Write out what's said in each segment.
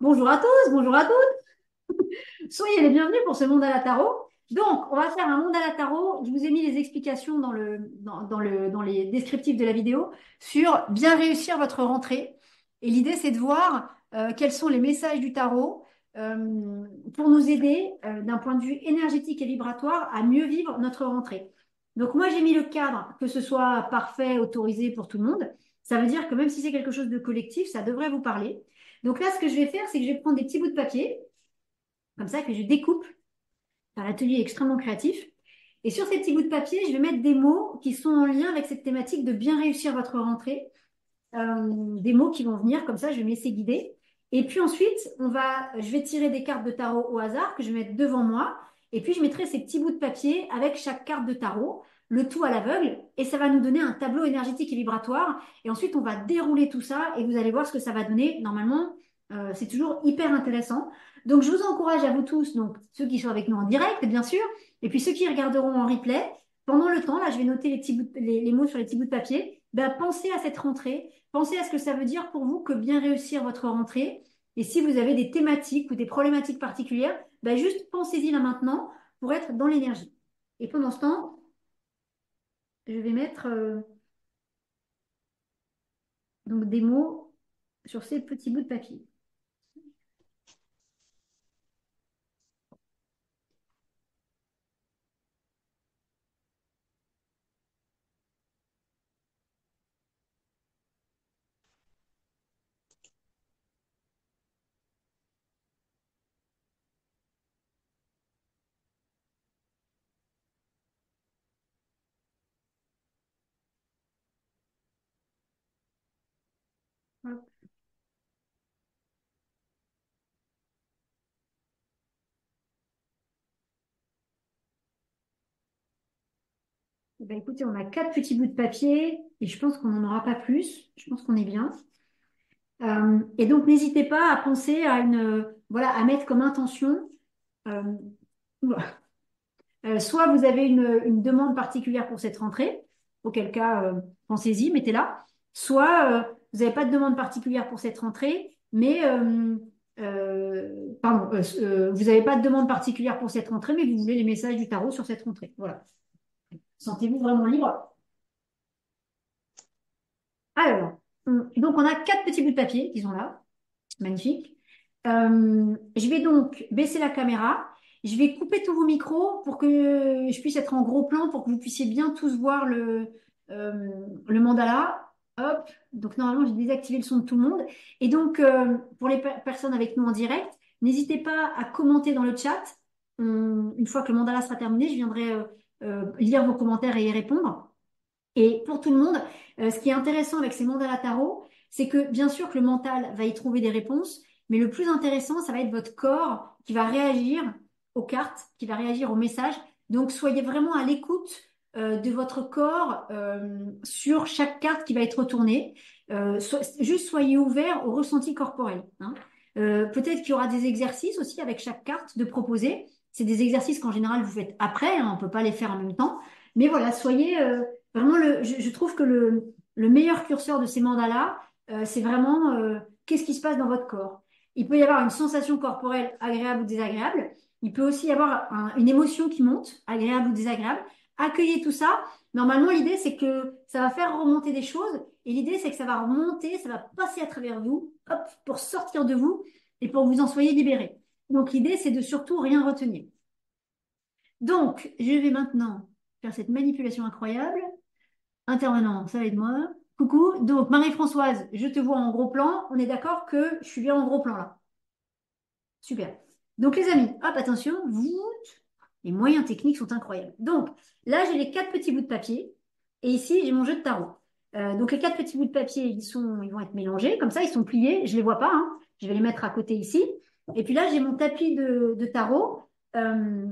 bonjour à tous, bonjour à toutes. Soyez les bienvenus pour ce mandala tarot. Donc, on va faire un mandala tarot. Je vous ai mis les explications dans les descriptifs de la vidéo sur bien réussir votre rentrée. Et l'idée, c'est de voir quels sont les messages du tarot pour nous aider d'un point de vue énergétique et vibratoire à mieux vivre notre rentrée. Donc, moi, j'ai mis le cadre, que ce soit parfait, autorisé pour tout le monde. Ça veut dire que même si c'est quelque chose de collectif, ça devrait vous parler. Donc là, ce que je vais faire, c'est que je vais prendre des petits bouts de papier, comme ça, que je découpe. Enfin, l'atelier est extrêmement créatif. Et sur ces petits bouts de papier, je vais mettre des mots qui sont en lien avec cette thématique de bien réussir votre rentrée. Des mots qui vont venir, comme ça, je vais me laisser guider. Et puis ensuite, je vais tirer des cartes de tarot au hasard que je vais mettre devant moi. Et puis, je mettrai ces petits bouts de papier avec chaque carte de tarot, le tout à l'aveugle. Et ça va nous donner un tableau énergétique et vibratoire. Et ensuite, on va dérouler tout ça et vous allez voir ce que ça va donner. Normalement, c'est toujours hyper intéressant. Donc, je vous encourage à vous tous, donc ceux qui sont avec nous en direct, bien sûr, et puis ceux qui regarderont en replay, pendant le temps, là, je vais noter les mots sur les petits bouts de papier. Ben, pensez à cette rentrée, pensez à ce que ça veut dire pour vous que bien réussir votre rentrée. Et si vous avez des thématiques ou des problématiques particulières, ben, juste pensez-y là maintenant pour être dans l'énergie. Et pendant ce temps, je vais mettre donc des mots sur ces petits bouts de papier. Hop. Eh ben, écoutez, on a quatre petits bouts de papier et je pense qu'on n'en aura pas plus. Je pense qu'on est bien. Et donc, n'hésitez pas à penser à voilà, à mettre comme intention. euh, oula. Soit vous avez une demande particulière pour cette rentrée, auquel cas, pensez-y, mettez-la. Soit vous n'avez pas de demande particulière pour cette rentrée, mais pardon, vous n'avez pas de demande particulière pour cette rentrée, mais vous voulez les messages du tarot sur cette rentrée. Voilà. Sentez-vous vraiment libre. Alors, donc on a quatre petits bouts de papier qui sont là. Magnifique. Je vais donc baisser la caméra. Je vais couper tous vos micros pour que je puisse être en gros plan, pour que vous puissiez bien tous voir euh, le mandala. Hop. Donc normalement, j'ai désactivé le son de tout le monde. Et donc, pour les personnes avec nous en direct, n'hésitez pas à commenter dans le chat. Une fois que le mandala sera terminé, je viendrai lire vos commentaires et y répondre. Et pour tout le monde, ce qui est intéressant avec ces mandalas tarot, c'est que bien sûr que le mental va y trouver des réponses, mais le plus intéressant, ça va être votre corps qui va réagir aux cartes, qui va réagir aux messages. Donc soyez vraiment à l'écoute de votre corps sur chaque carte qui va être retournée. Juste soyez ouvert au ressenti corporel, hein. Peut-être qu'il y aura des exercices aussi avec chaque carte de proposer. C'est des exercices qu'en général vous faites après, hein, on ne peut pas les faire en même temps. Mais voilà, soyez vraiment, je trouve que le meilleur curseur de ces mandalas, c'est vraiment qu'est-ce qui se passe dans votre corps. Il peut y avoir une sensation corporelle agréable ou désagréable. Il peut aussi y avoir une émotion qui monte, agréable ou désagréable. Accueillez tout ça. Normalement, l'idée, c'est que ça va faire remonter des choses. Et l'idée, c'est que ça va remonter, ça va passer à travers vous, hop, pour sortir de vous et pour que vous en soyez libérés. Donc, l'idée, c'est de surtout rien retenir. Donc, je vais maintenant faire cette manipulation incroyable. Intervenant, ça va être moi. Coucou. Donc, Marie-Françoise, je te vois en gros plan. On est d'accord que je suis bien en gros plan là. Super. Donc, les amis, hop, attention. Les moyens techniques sont incroyables. Donc, là, j'ai les quatre petits bouts de papier. Et ici, j'ai mon jeu de tarot. Donc, les quatre petits bouts de papier, ils vont être mélangés. Comme ça, ils sont pliés. Je ne les vois pas, hein. Je vais les mettre à côté ici. Et puis là, j'ai mon tapis de tarot. Euh,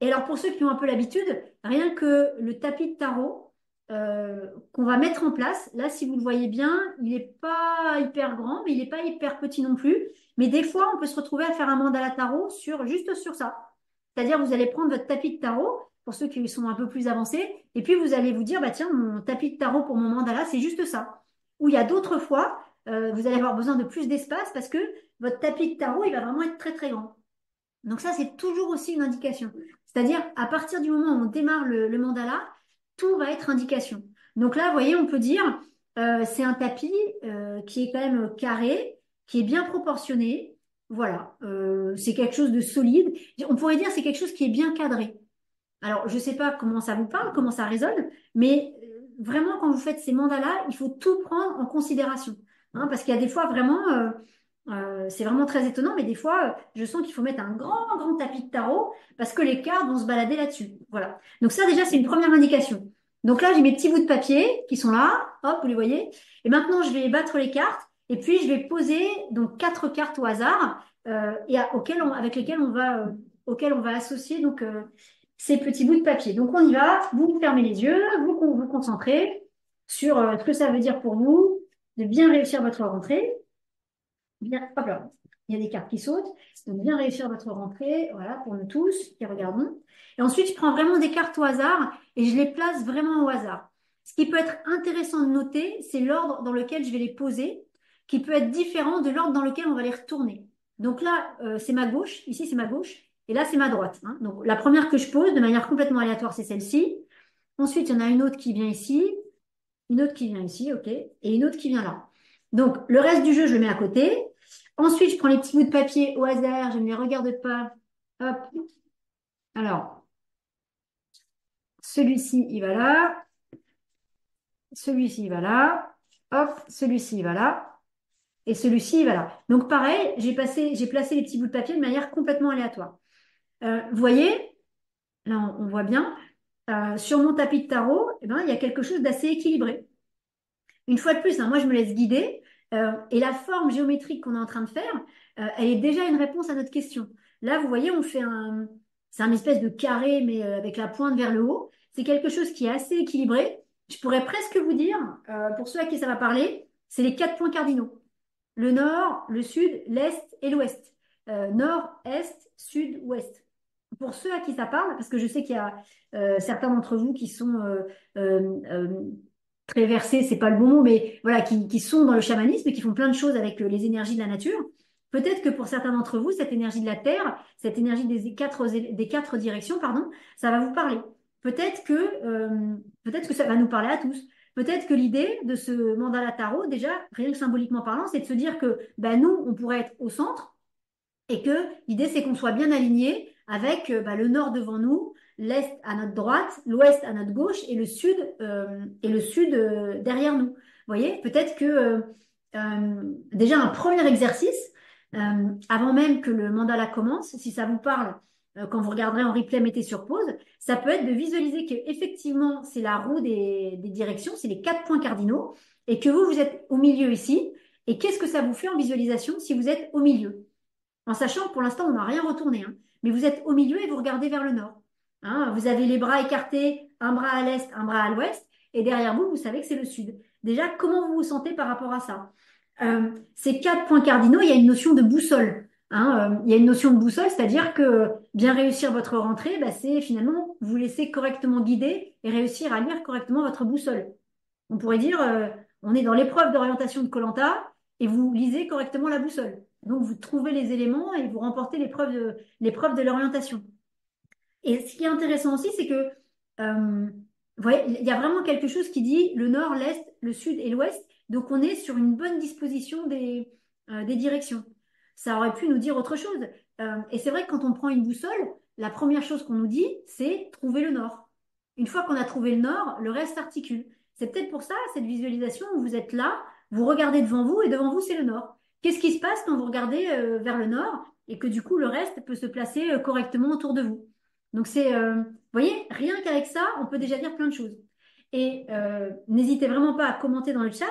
et alors, pour ceux qui ont un peu l'habitude, rien que le tapis de tarot qu'on va mettre en place, là, si vous le voyez bien, il n'est pas hyper grand, mais il n'est pas hyper petit non plus. Mais des fois, on peut se retrouver à faire un mandala tarot juste sur ça. C'est-à-dire, vous allez prendre votre tapis de tarot, pour ceux qui sont un peu plus avancés, et puis vous allez vous dire, bah tiens, mon tapis de tarot pour mon mandala, c'est juste ça. Ou il y a d'autres fois, vous allez avoir besoin de plus d'espace parce que votre tapis de tarot, il va vraiment être très très grand. Donc ça, c'est toujours aussi une indication. C'est-à-dire, à partir du moment où on démarre le mandala, tout va être indication. Donc là, vous voyez, on peut dire, c'est un tapis qui est quand même carré, qui est bien proportionné. Voilà, c'est quelque chose de solide. On pourrait dire c'est quelque chose qui est bien cadré. Alors, je ne sais pas comment ça vous parle, comment ça résonne, mais vraiment, quand vous faites ces mandalas, il faut tout prendre en considération. Hein, parce qu'il y a des fois vraiment, c'est vraiment très étonnant, mais des fois, je sens qu'il faut mettre un grand, grand tapis de tarot parce que les cartes vont se balader là-dessus. Voilà. Donc ça, déjà, c'est une première indication. Donc là, j'ai mes petits bouts de papier qui sont là. Hop, vous les voyez. Et maintenant, je vais battre les cartes et puis je vais poser donc quatre cartes au hasard avec lesquelles auxquelles on va associer donc ces petits bouts de papier. Donc on y va, vous fermez les yeux, vous concentrez sur ce que ça veut dire pour vous de bien réussir votre rentrée. Bien, hop là, il y a des cartes qui sautent. Donc bien réussir votre rentrée, voilà, pour nous tous qui regardons. Et ensuite, je prends vraiment des cartes au hasard et je les place vraiment au hasard. Ce qui peut être intéressant de noter, c'est l'ordre dans lequel je vais les poser, qui peut être différent de l'ordre dans lequel on va les retourner. Donc là, c'est ma gauche, ici c'est ma gauche, et là c'est ma droite. Hein. Donc la première que je pose de manière complètement aléatoire, c'est celle-ci. Ensuite, il y en a une autre qui vient ici, une autre qui vient ici, ok, et une autre qui vient là. Donc le reste du jeu, je le mets à côté. Ensuite, je prends les petits bouts de papier au hasard, je ne les regarde pas. Hop. Alors, celui-ci, il va là. Celui-ci, il va là. Hop, celui-ci, il va là. Et celui-ci, il va là. Donc, pareil, j'ai placé les petits bouts de papier de manière complètement aléatoire. Vous voyez, là, on voit bien, sur mon tapis de tarot, eh ben, il y a quelque chose d'assez équilibré. Une fois de plus, hein, moi, je me laisse guider. Et la forme géométrique qu'on est en train de faire, elle est déjà une réponse à notre question. Là, vous voyez, c'est un espèce de carré, mais avec la pointe vers le haut. C'est quelque chose qui est assez équilibré. Je pourrais presque vous dire, pour ceux à qui ça va parler, c'est les quatre points cardinaux. Le nord, le sud, l'est et l'ouest. Nord, est, sud, ouest. Pour ceux à qui ça parle, parce que je sais qu'il y a certains d'entre vous qui sont euh, euh, très versés, c'est pas le bon mot, mais voilà, qui sont dans le chamanisme et qui font plein de choses avec les énergies de la nature. Peut-être que pour certains d'entre vous, cette énergie de la terre, cette énergie des quatre directions, pardon, ça va vous parler. Peut-être que ça va nous parler à tous. Peut-être que l'idée de ce mandala tarot, déjà, rien que symboliquement parlant, c'est de se dire que ben, nous, on pourrait être au centre et que l'idée, c'est qu'on soit bien aligné avec le nord devant nous, l'est à notre droite, l'ouest à notre gauche et le sud derrière nous. Vous voyez, peut-être que déjà un premier exercice, avant même que le mandala commence, si ça vous parle, quand vous regarderez en replay, mettez sur pause, ça peut être de visualiser que effectivement c'est la roue des directions, c'est les quatre points cardinaux, et que vous êtes au milieu ici. Et qu'est-ce que ça vous fait en visualisation si vous êtes au milieu? En sachant que pour l'instant, on n'a rien retourné, hein. Mais vous êtes au milieu et vous regardez vers le nord. Hein, vous avez les bras écartés, un bras à l'est, un bras à l'ouest, et derrière vous, vous savez que c'est le sud. Déjà, comment vous vous sentez par rapport à ça? Ces quatre points cardinaux, il y a une notion de boussole. Hein, il y a une notion de boussole, c'est-à-dire que bien réussir votre rentrée, bah, c'est finalement vous laisser correctement guider et réussir à lire correctement votre boussole. On pourrait dire, on est dans l'épreuve d'orientation de koh et vous lisez correctement la boussole. Donc, vous trouvez les éléments et vous remportez l'épreuve de l'orientation. Et ce qui est intéressant aussi, c'est que, vous voyez, il y a vraiment quelque chose qui dit le nord, l'est, le sud et l'ouest. Donc, on est sur une bonne disposition des directions. Ça aurait pu nous dire autre chose. Et c'est vrai que quand on prend une boussole, la première chose qu'on nous dit, c'est trouver le nord. Une fois qu'on a trouvé le nord, le reste s'articule. C'est peut-être pour ça, cette visualisation où vous êtes là, vous regardez devant vous et devant vous, c'est le nord. Qu'est-ce qui se passe quand vous regardez vers le nord et que du coup, le reste peut se placer correctement autour de vous? Donc vous voyez, rien qu'avec ça, on peut déjà dire plein de choses. Et n'hésitez vraiment pas à commenter dans le chat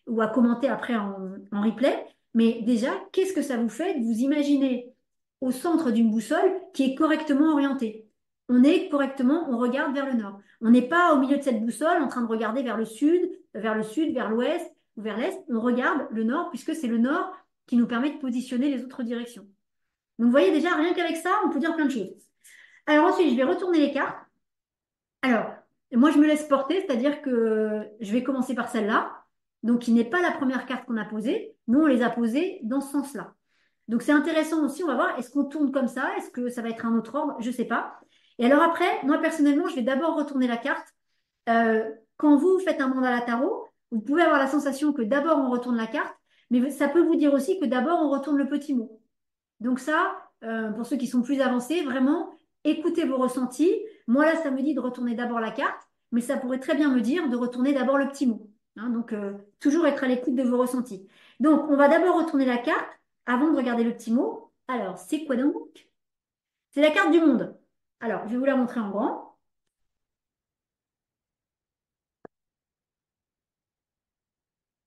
ou à commenter après en replay. Mais déjà, qu'est-ce que ça vous fait de vous imaginer au centre d'une boussole qui est correctement orientée? On est correctement, on regarde vers le nord. On n'est pas au milieu de cette boussole en train de regarder vers le sud, vers l'ouest ou vers l'est. On regarde le nord puisque c'est le nord qui nous permet de positionner les autres directions. Donc vous voyez déjà, rien qu'avec ça, on peut dire plein de choses. Alors ensuite, je vais retourner les cartes. Alors, moi, je me laisse porter, c'est-à-dire que je vais commencer par celle-là. donc qui n'est pas la première carte qu'on a posée. Nous, on les a posées dans ce sens-là. Donc c'est intéressant aussi, on va voir, est-ce qu'on tourne comme ça? Est-ce que ça va être un autre ordre? Je sais pas. Et alors après, moi personnellement, je vais d'abord retourner la carte. Quand vous faites un mandala tarot, vous pouvez avoir la sensation que d'abord on retourne la carte, mais ça peut vous dire aussi que d'abord on retourne le petit mot. Donc ça, pour ceux qui sont plus avancés, vraiment, écoutez vos ressentis. Moi là, ça me dit de retourner d'abord la carte, mais ça pourrait très bien me dire de retourner d'abord le petit mot. Hein, donc toujours être à l'écoute de vos ressentis. Donc on va d'abord retourner la carte avant de regarder le petit mot. Alors, c'est quoi donc? C'est la carte du monde. Alors, je vais vous la montrer en grand.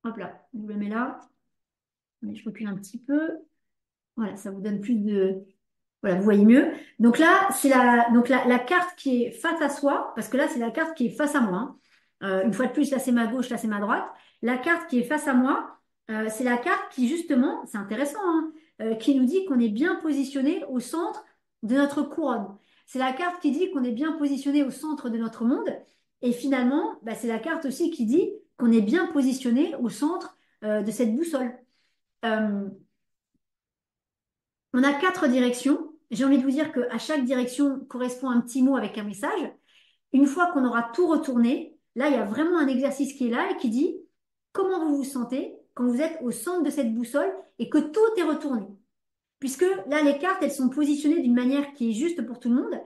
Hop là, je vous la mets là. Mais je recule un petit peu. Voilà, ça vous donne plus de... Voilà, vous voyez mieux. Donc là, c'est la carte qui est face à soi, parce que là, c'est la carte qui est face à moi. Hein. Une fois de plus, là, c'est ma gauche, là, c'est ma droite. La carte qui est face à moi, c'est la carte qui, justement, c'est intéressant, hein, qui nous dit qu'on est bien positionné au centre de notre couronne. C'est la carte qui dit qu'on est bien positionné au centre de notre monde. Et finalement, bah, c'est la carte aussi qui dit qu'on est bien positionné au centre, de cette boussole. Euh, on a 4 directions. J'ai envie de vous dire qu'à chaque direction correspond un petit mot avec un message. Une fois qu'on aura tout retourné, là, il y a vraiment un exercice qui est là et qui dit comment vous vous sentez quand vous êtes au centre de cette boussole et que tout est retourné. Puisque là, les cartes, elles sont positionnées d'une manière qui est juste pour tout le monde.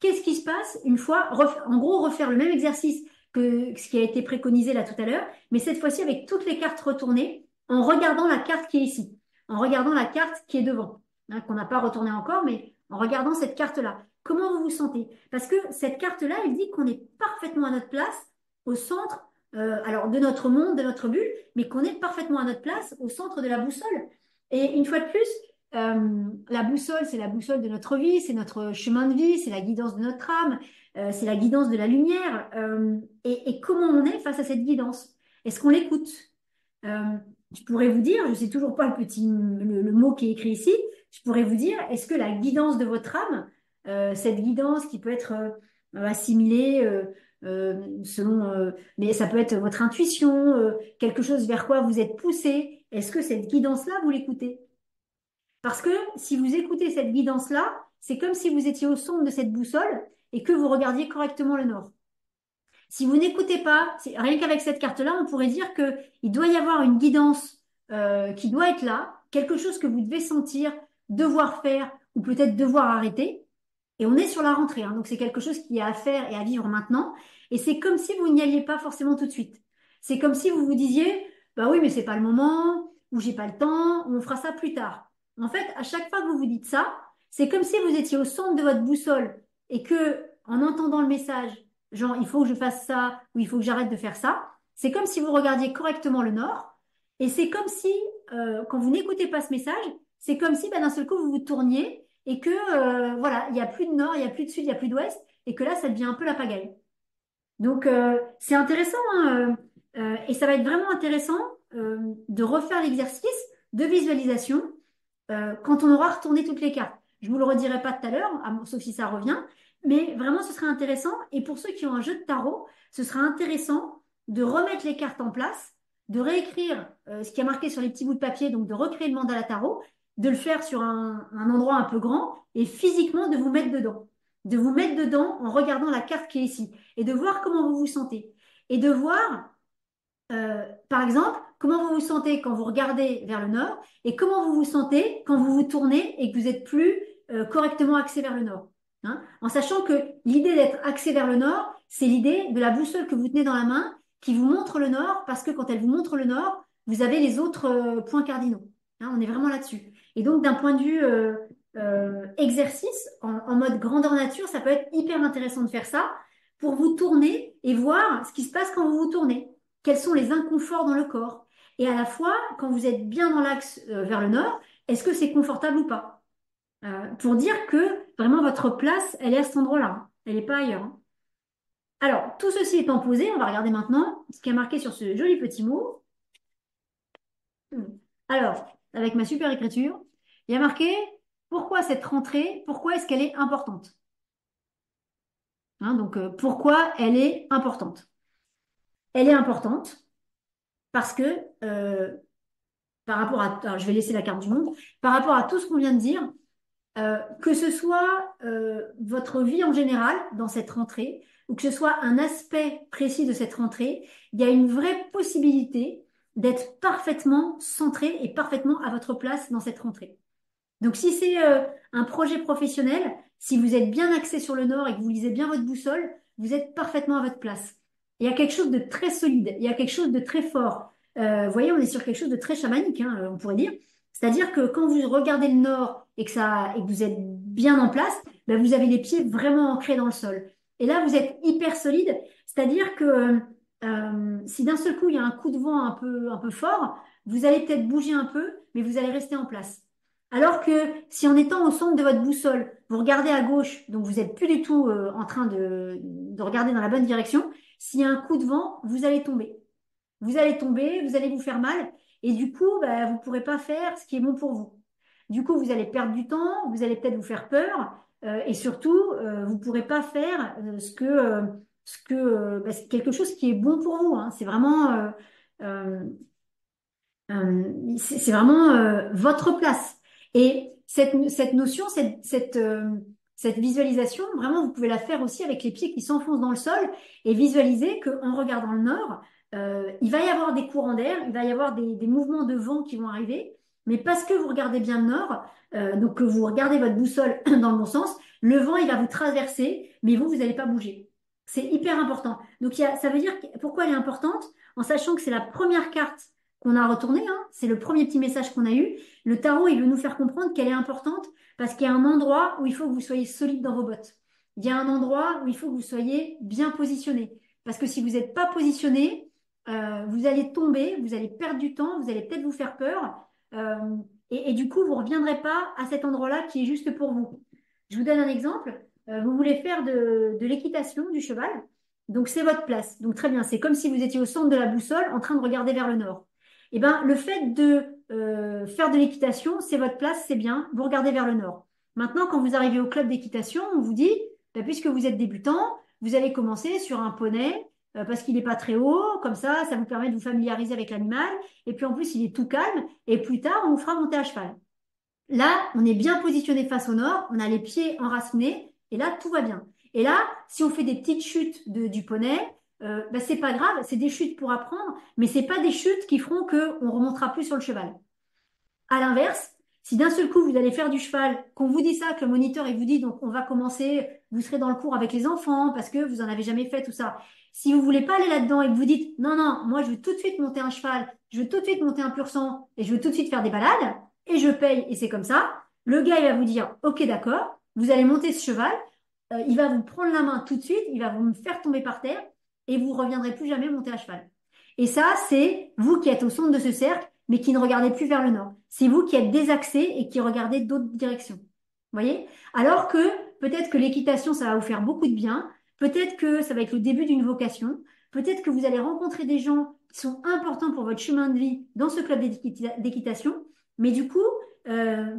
Qu'est-ce qui se passe une fois, en gros, refaire le même exercice que ce qui a été préconisé là tout à l'heure, mais cette fois-ci avec toutes les cartes retournées, en regardant la carte qui est ici, en regardant la carte qui est devant, hein, qu'on n'a pas retournée encore, mais en regardant cette carte-là. Comment vous vous sentez? Parce que cette carte-là, elle dit qu'on est parfaitement à notre place, au centre, alors de notre monde, de notre bulle, mais qu'on est parfaitement à notre place, au centre de la boussole. Et une fois de plus, la boussole, c'est la boussole de notre vie, c'est notre chemin de vie, c'est la guidance de notre âme, c'est la guidance de la lumière. Et comment on est face à cette guidance? Est-ce qu'on l'écoute? Euh, je pourrais vous dire, je sais toujours pas le mot qui est écrit ici, je pourrais vous dire, est-ce que la guidance de votre âme, cette guidance qui peut être assimilée selon, mais ça peut être votre intuition, quelque chose vers quoi vous êtes poussé, est-ce que cette guidance-là, vous l'écoutez? Parce que si vous écoutez cette guidance-là, c'est comme si vous étiez au centre de cette boussole et que vous regardiez correctement le nord. Si vous n'écoutez pas, rien qu'avec cette carte-là, on pourrait dire que il doit y avoir une guidance qui doit être là, quelque chose que vous devez sentir, devoir faire ou peut-être devoir arrêter. Et on est sur la rentrée, hein, donc c'est quelque chose qui est à faire et à vivre maintenant. Et c'est comme si vous n'y alliez pas forcément tout de suite. C'est comme si vous vous disiez, bah oui, mais c'est pas le moment, ou j'ai pas le temps, ou on fera ça plus tard. En fait, à chaque fois que vous vous dites ça, c'est comme si vous étiez au centre de votre boussole et que, en entendant le message, genre il faut que je fasse ça ou il faut que j'arrête de faire ça, c'est comme si vous regardiez correctement le nord. Et c'est comme si, quand vous n'écoutez pas ce message, c'est comme si bah, d'un seul coup vous vous tourniez et que voilà, il n'y a plus de nord, il n'y a plus de sud, il n'y a plus d'ouest, et que là, ça devient un peu la pagaille. Donc, c'est intéressant, hein, et ça va être vraiment intéressant de refaire l'exercice de visualisation quand on aura retourné toutes les cartes. Je vous le redirai pas tout à l'heure, sauf si ça revient, mais vraiment, ce sera intéressant. Et pour ceux qui ont un jeu de tarot, ce sera intéressant de remettre les cartes en place, de réécrire ce qui a marqué sur les petits bouts de papier, donc de recréer le mandala tarot, de le faire sur un endroit un peu grand et physiquement de vous mettre dedans. De vous mettre dedans en regardant la carte qui est ici et de voir comment vous vous sentez. Et de voir par exemple, comment vous vous sentez quand vous regardez vers le nord et comment vous vous sentez quand vous vous tournez et que vous êtes plus correctement axé vers le nord. Hein. En sachant que l'idée d'être axé vers le nord, c'est l'idée de la boussole que vous tenez dans la main qui vous montre le nord parce que quand elle vous montre le nord, vous avez les autres points cardinaux. Hein, on est vraiment là-dessus. Et donc, d'un point de vue exercice, en mode grandeur nature, ça peut être hyper intéressant de faire ça pour vous tourner et voir ce qui se passe quand vous vous tournez. Quels sont les inconforts dans le corps? Et à la fois, quand vous êtes bien dans l'axe vers le nord, est-ce que c'est confortable ou pas? Pour dire que vraiment votre place, elle est à cet endroit-là. Hein. Elle n'est pas ailleurs. Hein. Alors, tout ceci étant posé, on va regarder maintenant ce qui est marqué sur ce joli petit mot. Alors, avec ma super écriture, il y a marqué pourquoi cette rentrée, pourquoi est-ce qu'elle est importante? Hein, donc, pourquoi elle est importante? Elle est importante parce que par rapport à, alors je vais laisser la carte du monde, par rapport à tout ce qu'on vient de dire, que ce soit votre vie en général dans cette rentrée, ou que ce soit un aspect précis de cette rentrée, il y a une vraie possibilité d'être parfaitement centré et parfaitement à votre place dans cette rentrée. Donc si c'est un projet professionnel, si vous êtes bien axé sur le nord et que vous lisez bien votre boussole, vous êtes parfaitement à votre place. Il y a quelque chose de très solide, il y a quelque chose de très fort. Vous voyez, on est sur quelque chose de très chamanique, hein, on pourrait dire. C'est-à-dire que quand vous regardez le nord et que ça, et que vous êtes bien en place, ben vous avez les pieds vraiment ancrés dans le sol. Et là, vous êtes hyper solide. C'est-à-dire que si d'un seul coup il y a un coup de vent un peu fort, vous allez peut-être bouger un peu, mais vous allez rester en place. Alors que si en étant au centre de votre boussole, vous regardez à gauche, donc vous n'êtes plus du tout en train de regarder dans la bonne direction, s'il y a un coup de vent, vous allez tomber. Vous allez tomber, vous allez vous faire mal, et du coup, bah, vous ne pourrez pas faire ce qui est bon pour vous. Du coup, vous allez perdre du temps, vous allez peut-être vous faire peur, et surtout, vous ne pourrez pas faire bah, c'est quelque chose qui est bon pour vous, hein. C'est vraiment, euh, c'est vraiment votre place. Et cette notion, cette visualisation, vraiment, vous pouvez la faire aussi avec les pieds qui s'enfoncent dans le sol et visualiser qu'en regardant le nord, il va y avoir des courants d'air, il va y avoir des mouvements de vent qui vont arriver, mais parce que vous regardez bien le nord, donc que vous regardez votre boussole dans le bon sens, le vent, il va vous traverser, mais vous n'allez pas bouger. C'est hyper important. Donc, ça veut dire pourquoi elle est importante, en sachant que c'est la première carte qu'on a retourné, hein. C'est le premier petit message qu'on a eu. Le tarot, il veut nous faire comprendre qu'elle est importante parce qu'il y a un endroit où il faut que vous soyez solide dans vos bottes. Il y a un endroit où il faut que vous soyez bien positionné. Parce que si vous n'êtes pas positionné, vous allez tomber, vous allez perdre du temps, vous allez peut-être vous faire peur. euh, et du coup, vous ne reviendrez pas à cet endroit-là qui est juste pour vous. Je vous donne un exemple. Vous voulez faire de l'équitation, du cheval. Donc, c'est votre place. Donc, très bien. C'est comme si vous étiez au centre de la boussole en train de regarder vers le nord. Eh ben, le fait de faire de l'équitation, c'est votre place, c'est bien, vous regardez vers le nord. Maintenant, quand vous arrivez au club d'équitation, on vous dit, ben, puisque vous êtes débutant, vous allez commencer sur un poney parce qu'il n'est pas très haut, comme ça vous permet de vous familiariser avec l'animal, et puis en plus, il est tout calme, et plus tard, on vous fera monter à cheval. Là, on est bien positionné face au nord, on a les pieds enracinés, et là, tout va bien. Et là, si on fait des petites chutes du poney, bah, c'est pas grave, c'est des chutes pour apprendre, mais c'est pas des chutes qui feront qu'on remontera plus sur le cheval. À l'inverse, si d'un seul coup vous allez faire du cheval, qu'on vous dit ça, que le moniteur il vous dit donc on va commencer, vous serez dans le cours avec les enfants parce que vous en avez jamais fait tout ça. Si vous voulez pas aller là-dedans et que vous dites non non, moi je veux tout de suite monter un cheval, je veux tout de suite monter un pur sang et je veux tout de suite faire des balades et je paye et c'est comme ça, le gars il va vous dire ok d'accord, vous allez monter ce cheval, il va vous prendre la main tout de suite, il va vous faire tomber par terre et vous reviendrez plus jamais monter à cheval. Et ça, c'est vous qui êtes au centre de ce cercle, mais qui ne regardez plus vers le nord. C'est vous qui êtes désaxé et qui regardez d'autres directions. Vous voyez? Alors que peut-être que l'équitation, ça va vous faire beaucoup de bien. Peut-être que ça va être le début d'une vocation. Peut-être que vous allez rencontrer des gens qui sont importants pour votre chemin de vie dans ce club d'équitation. Mais du coup,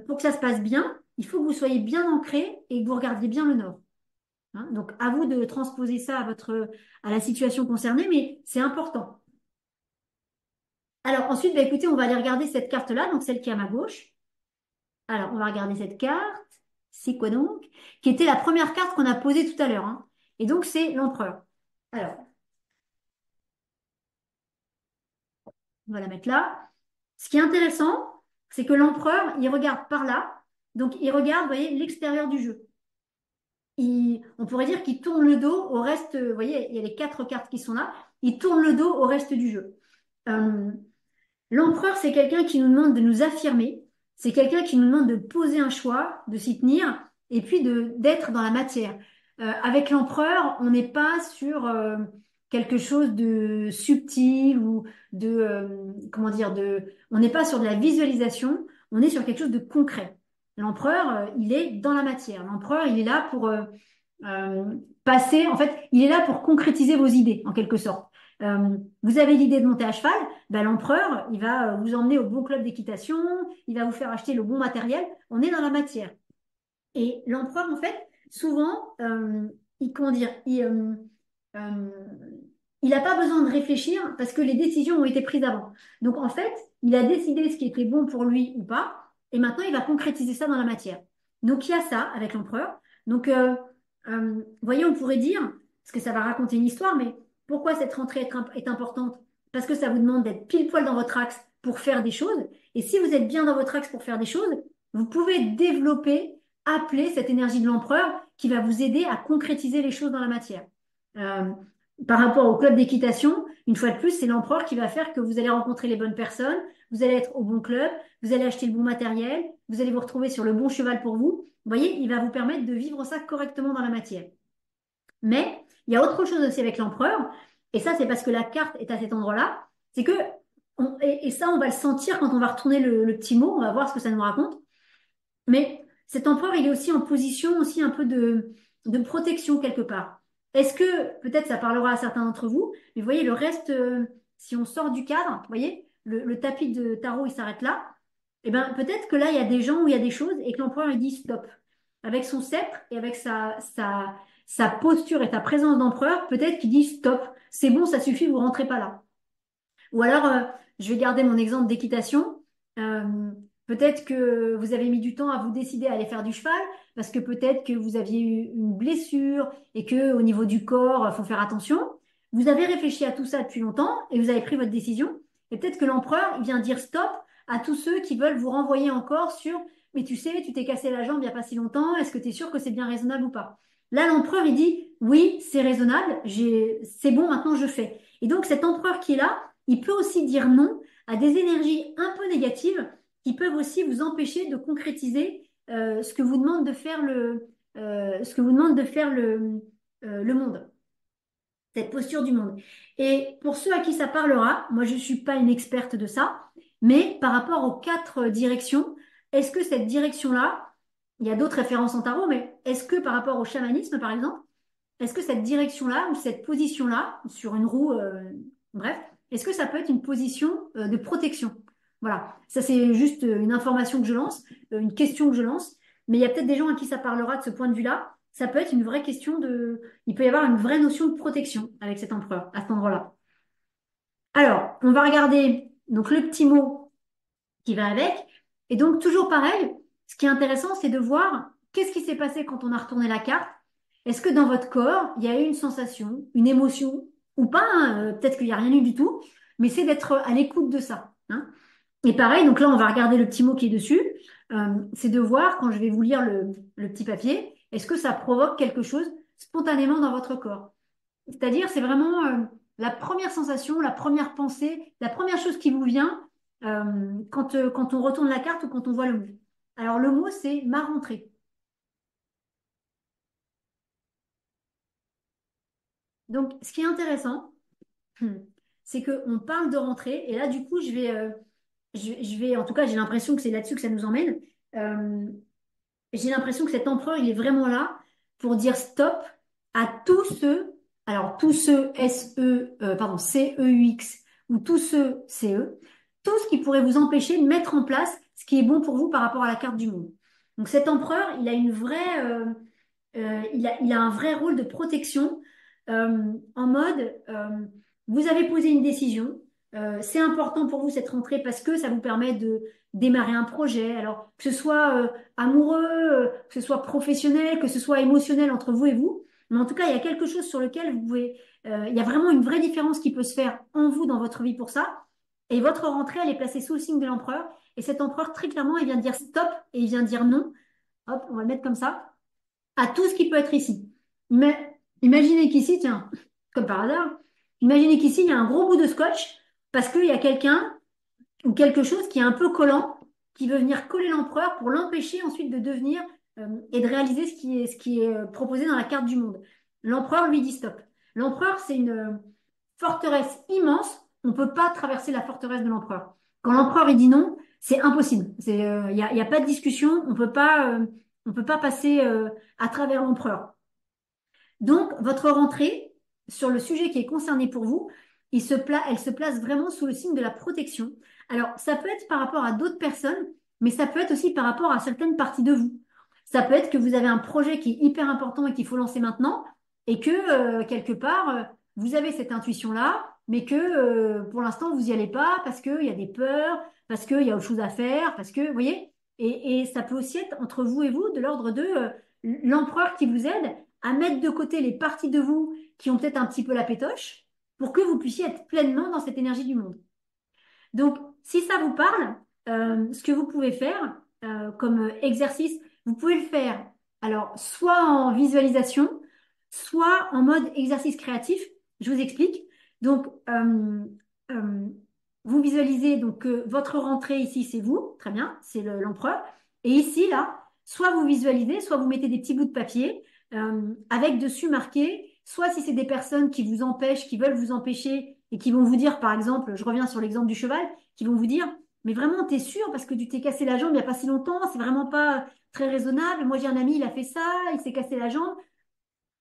pour que ça se passe bien, il faut que vous soyez bien ancré et que vous regardiez bien le nord. Hein, donc, à vous de transposer ça à la situation concernée, mais c'est important. Alors, ensuite, bah, écoutez, on va aller regarder cette carte-là, donc celle qui est à ma gauche. Alors, on va regarder cette carte. C'est quoi donc? Qui était la première carte qu'on a posée tout à l'heure, hein. Et donc, c'est l'empereur. Alors, on va la mettre là. Ce qui est intéressant, c'est que l'empereur, il regarde par là. Donc, il regarde, vous voyez, l'extérieur du jeu. On pourrait dire qu'il tourne le dos au reste. Vous voyez, il y a les quatre cartes qui sont là. Il tourne le dos au reste du jeu. Euh, L'empereur, c'est quelqu'un qui nous demande de nous affirmer, c'est quelqu'un qui nous demande de poser un choix, de s'y tenir, et puis d'être dans la matière. Avec l'empereur, on n'est pas sur quelque chose de subtil ou comment dire, on n'est pas sur de la visualisation, on est sur quelque chose de concret. L'empereur, il est dans la matière. L'empereur, il est là pour passer, en fait, il est là pour concrétiser vos idées, en quelque sorte. Vous avez l'idée de monter à cheval, ben, l'empereur, il va vous emmener au bon club d'équitation, il va vous faire acheter le bon matériel. On est dans la matière. Et l'empereur, en fait, souvent, comment dire, euh, il n'a pas besoin de réfléchir parce que les décisions ont été prises avant. Donc en fait, il a décidé ce qui était bon pour lui ou pas, et maintenant il va concrétiser ça dans la matière. Donc il y a ça avec l'empereur. Donc, vous voyez, on pourrait dire, parce que ça va raconter une histoire, mais pourquoi cette rentrée est importante? Parce que ça vous demande d'être pile poil dans votre axe pour faire des choses. Et si vous êtes bien dans votre axe pour faire des choses, vous pouvez développer, appeler cette énergie de l'empereur qui va vous aider à concrétiser les choses dans la matière. Euh, Par rapport au club d'équitation, une fois de plus, c'est l'empereur qui va faire que vous allez rencontrer les bonnes personnes, vous allez être au bon club, vous allez acheter le bon matériel, vous allez vous retrouver sur le bon cheval pour vous. Vous voyez, il va vous permettre de vivre ça correctement dans la matière. Mais il y a autre chose aussi avec l'empereur, et ça c'est parce que la carte est à cet endroit-là, c'est que, et ça on va le sentir quand on va retourner le petit mot, on va voir ce que ça nous raconte, mais cet empereur il est aussi en position aussi un peu de protection quelque part. Est-ce que, peut-être ça parlera à certains d'entre vous, mais vous voyez le reste, si on sort du cadre, vous voyez, le tapis de tarot il s'arrête là, et bien peut-être que là il y a des gens où il y a des choses et que l'empereur il dit stop. Avec son sceptre et avec sa posture et sa présence d'empereur, peut-être qu'il dit stop, c'est bon, ça suffit, vous rentrez pas là. Ou alors, je vais garder mon exemple d'équitation. Euh, Peut-être que vous avez mis du temps à vous décider à aller faire du cheval, parce que peut-être que vous aviez eu une blessure et que au niveau du corps, faut faire attention. Vous avez réfléchi à tout ça depuis longtemps et vous avez pris votre décision. Et peut-être que l'empereur, il vient dire stop à tous ceux qui veulent vous renvoyer encore sur, mais tu sais, tu t'es cassé la jambe il n'y a pas si longtemps, est-ce que tu es sûr que c'est bien raisonnable ou pas? Là, l'empereur, il dit, oui, c'est raisonnable, c'est bon, maintenant je fais. Et donc, cet empereur qui est là, il peut aussi dire non à des énergies un peu négatives qui peuvent aussi vous empêcher de concrétiser ce que vous demande de faire ce que vous demande de faire le monde, cette posture du monde. Et pour ceux à qui ça parlera, moi je ne suis pas une experte de ça, mais par rapport aux quatre directions, est-ce que cette direction-là, il y a d'autres références en tarot, mais est-ce que par rapport au chamanisme par exemple, est-ce que cette direction-là ou cette position-là, sur une roue, bref, est-ce que ça peut être une position de protection? Voilà, ça c'est juste une information que je lance, une question que je lance, mais il y a peut-être des gens à qui ça parlera de ce point de vue-là. Ça peut être une vraie question de... Il peut y avoir une vraie notion de protection avec cet empereur à cet endroit-là. Alors, on va regarder donc le petit mot qui va avec. Et donc, toujours pareil, ce qui est intéressant, c'est de voir qu'est-ce qui s'est passé quand on a retourné la carte. Est-ce que dans votre corps, il y a eu une sensation, une émotion, ou pas, hein, peut-être qu'il n'y a rien eu du tout, mais c'est d'être à l'écoute de ça, hein. Et pareil, donc là, on va regarder le petit mot qui est dessus. C'est de voir, quand je vais vous lire le petit papier, est-ce que ça provoque quelque chose spontanément dans votre corps? C'est-à-dire, c'est vraiment la première sensation, la première pensée, la première chose qui vous vient quand on retourne la carte ou quand on voit le mot. Alors, le mot, c'est ma rentrée. Donc, ce qui est intéressant, c'est qu'on parle de rentrée, et là, du coup, en tout cas, j'ai l'impression que c'est là-dessus que ça nous emmène. Euh, j'ai l'impression que cet empereur, il est vraiment là pour dire stop à tous ceux, alors tous ceux pardon, CEUX ou tous ceux CE, tout ce qui pourrait vous empêcher de mettre en place ce qui est bon pour vous par rapport à la carte du monde. Donc cet empereur, il a une vraie, il a un vrai rôle de protection en mode, vous avez posé une décision, c'est important pour vous cette rentrée parce que ça vous permet de démarrer un projet. Alors que ce soit amoureux, que ce soit professionnel, que ce soit émotionnel entre vous et vous, mais en tout cas, il y a quelque chose sur lequel vous pouvez, il y a vraiment une vraie différence qui peut se faire en vous dans votre vie pour ça. Et votre rentrée, elle est placée sous le signe de l'empereur. Et cet empereur, très clairement, il vient dire stop et il vient dire non. Hop, on va le mettre comme ça à tout ce qui peut être ici. Mais imaginez qu'ici, tiens, comme par hasard, imaginez qu'ici, il y a un gros bout de scotch parce qu'il y a quelqu'un ou quelque chose qui est un peu collant, qui veut venir coller l'empereur pour l'empêcher ensuite de devenir et de réaliser ce qui est proposé dans la carte du monde. L'empereur lui dit stop. L'empereur, c'est une forteresse immense. On ne peut pas traverser la forteresse de l'empereur. Quand l'empereur il dit non, c'est impossible. Il y a pas de discussion. On peut pas passer à travers l'empereur. Donc, votre rentrée sur le sujet qui est concerné pour vous, elle se place vraiment sous le signe de la protection. Alors, ça peut être par rapport à d'autres personnes, mais ça peut être aussi par rapport à certaines parties de vous. Ça peut être que vous avez un projet qui est hyper important et qu'il faut lancer maintenant, et que quelque part, vous avez cette intuition-là, mais que pour l'instant, vous n'y allez pas parce qu'il y a des peurs, parce qu'il y a autre chose à faire, parce que, vous voyez, et ça peut aussi être entre vous et vous de l'ordre de l'empereur qui vous aide à mettre de côté les parties de vous qui ont peut-être un petit peu la pétoche pour que vous puissiez être pleinement dans cette énergie du monde. Donc, si ça vous parle, ce que vous pouvez faire comme exercice, vous pouvez le faire alors soit en visualisation, soit en mode exercice créatif. Je vous explique. Donc, euh, vous visualisez donc que votre rentrée ici, c'est vous, très bien, c'est l'empereur. Et ici, là, soit vous visualisez, soit vous mettez des petits bouts de papier avec dessus marqué, soit si c'est des personnes qui vous empêchent, qui veulent vous empêcher et qui vont vous dire, par exemple, je reviens sur l'exemple du cheval, qui vont vous dire, mais vraiment, t'es sûr parce que tu t'es cassé la jambe il n'y a pas si longtemps, c'est vraiment pas très raisonnable. Moi, j'ai un ami, il a fait ça, il s'est cassé la jambe.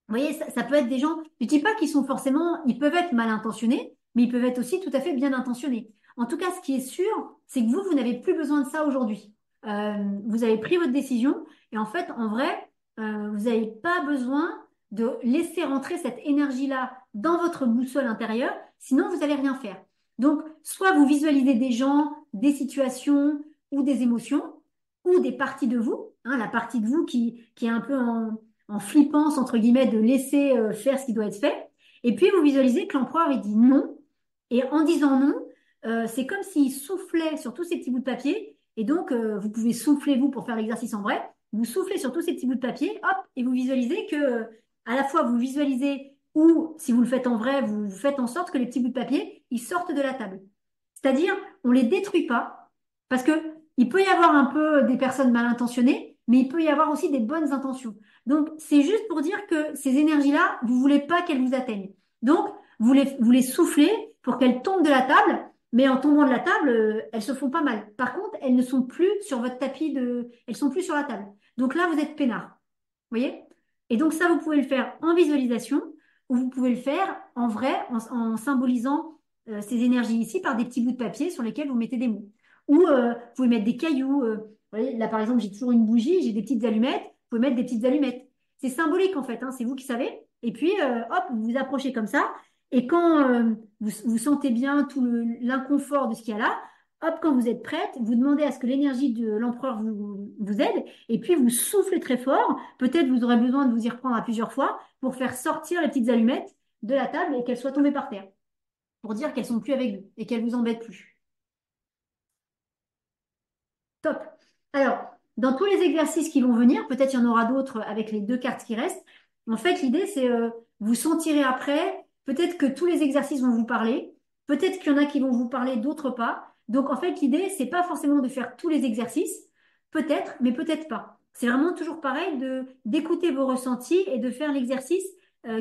Vous voyez, ça peut être des gens, je dis pas qu'ils sont forcément, ils peuvent être mal intentionnés, mais ils peuvent être aussi tout à fait bien intentionnés. En tout cas, ce qui est sûr, c'est que vous n'avez plus besoin de ça aujourd'hui. Vous avez pris votre décision et en fait, en vrai, vous n'avez pas besoin de laisser rentrer cette énergie-là dans votre boussole intérieure, sinon vous n'allez rien faire. Donc, soit vous visualisez des gens, des situations ou des émotions, ou des parties de vous, hein, la partie de vous qui est un peu en flippance, entre guillemets, de laisser faire ce qui doit être fait. Et puis, vous visualisez que l'empereur, il dit non. Et en disant non, c'est comme s'il soufflait sur tous ces petits bouts de papier. Et donc, vous pouvez souffler, vous, pour faire l'exercice en vrai. Vous soufflez sur tous ces petits bouts de papier, hop, et vous visualisez que, à la fois, vous visualisez ou, si vous le faites en vrai, vous faites en sorte que les petits bouts de papier, ils sortent de la table. C'est-à-dire, on les détruit pas, parce que il peut y avoir un peu des personnes mal intentionnées, mais il peut y avoir aussi des bonnes intentions. Donc, c'est juste pour dire que ces énergies-là, vous voulez pas qu'elles vous atteignent. Donc, vous les soufflez pour qu'elles tombent de la table, mais en tombant de la table, elles se font pas mal. Par contre, elles ne sont plus sur votre tapis elles sont plus sur la table. Donc là, vous êtes peinard. Vous voyez? Et donc ça, vous pouvez le faire en visualisation ou vous pouvez le faire en vrai, en symbolisant ces énergies ici par des petits bouts de papier sur lesquels vous mettez des mots. Ou vous pouvez mettre des cailloux. Vous voyez, là, par exemple, j'ai toujours une bougie, j'ai des petites allumettes. Vous pouvez mettre des petites allumettes. C'est symbolique en fait, hein, c'est vous qui savez. Et puis, hop, vous vous approchez comme ça. Et quand vous sentez bien tout l'inconfort de ce qu'il y a là, hop, quand vous êtes prête, vous demandez à ce que l'énergie de l'empereur vous aide. Et puis, vous soufflez très fort. Peut-être vous aurez besoin de vous y reprendre à plusieurs fois pour faire sortir les petites allumettes de la table et qu'elles soient tombées par terre. Pour dire qu'elles sont plus avec vous et qu'elles vous embêtent plus. Top. Alors, dans tous les exercices qui vont venir, peut-être il y en aura d'autres avec les deux cartes qui restent. En fait, l'idée, c'est vous sentirez après, peut-être que tous les exercices vont vous parler, peut-être qu'il y en a qui vont vous parler, d'autres pas. Donc, en fait, l'idée, c'est pas forcément de faire tous les exercices, peut-être, mais peut-être pas. C'est vraiment toujours pareil de d'écouter vos ressentis et de faire l'exercice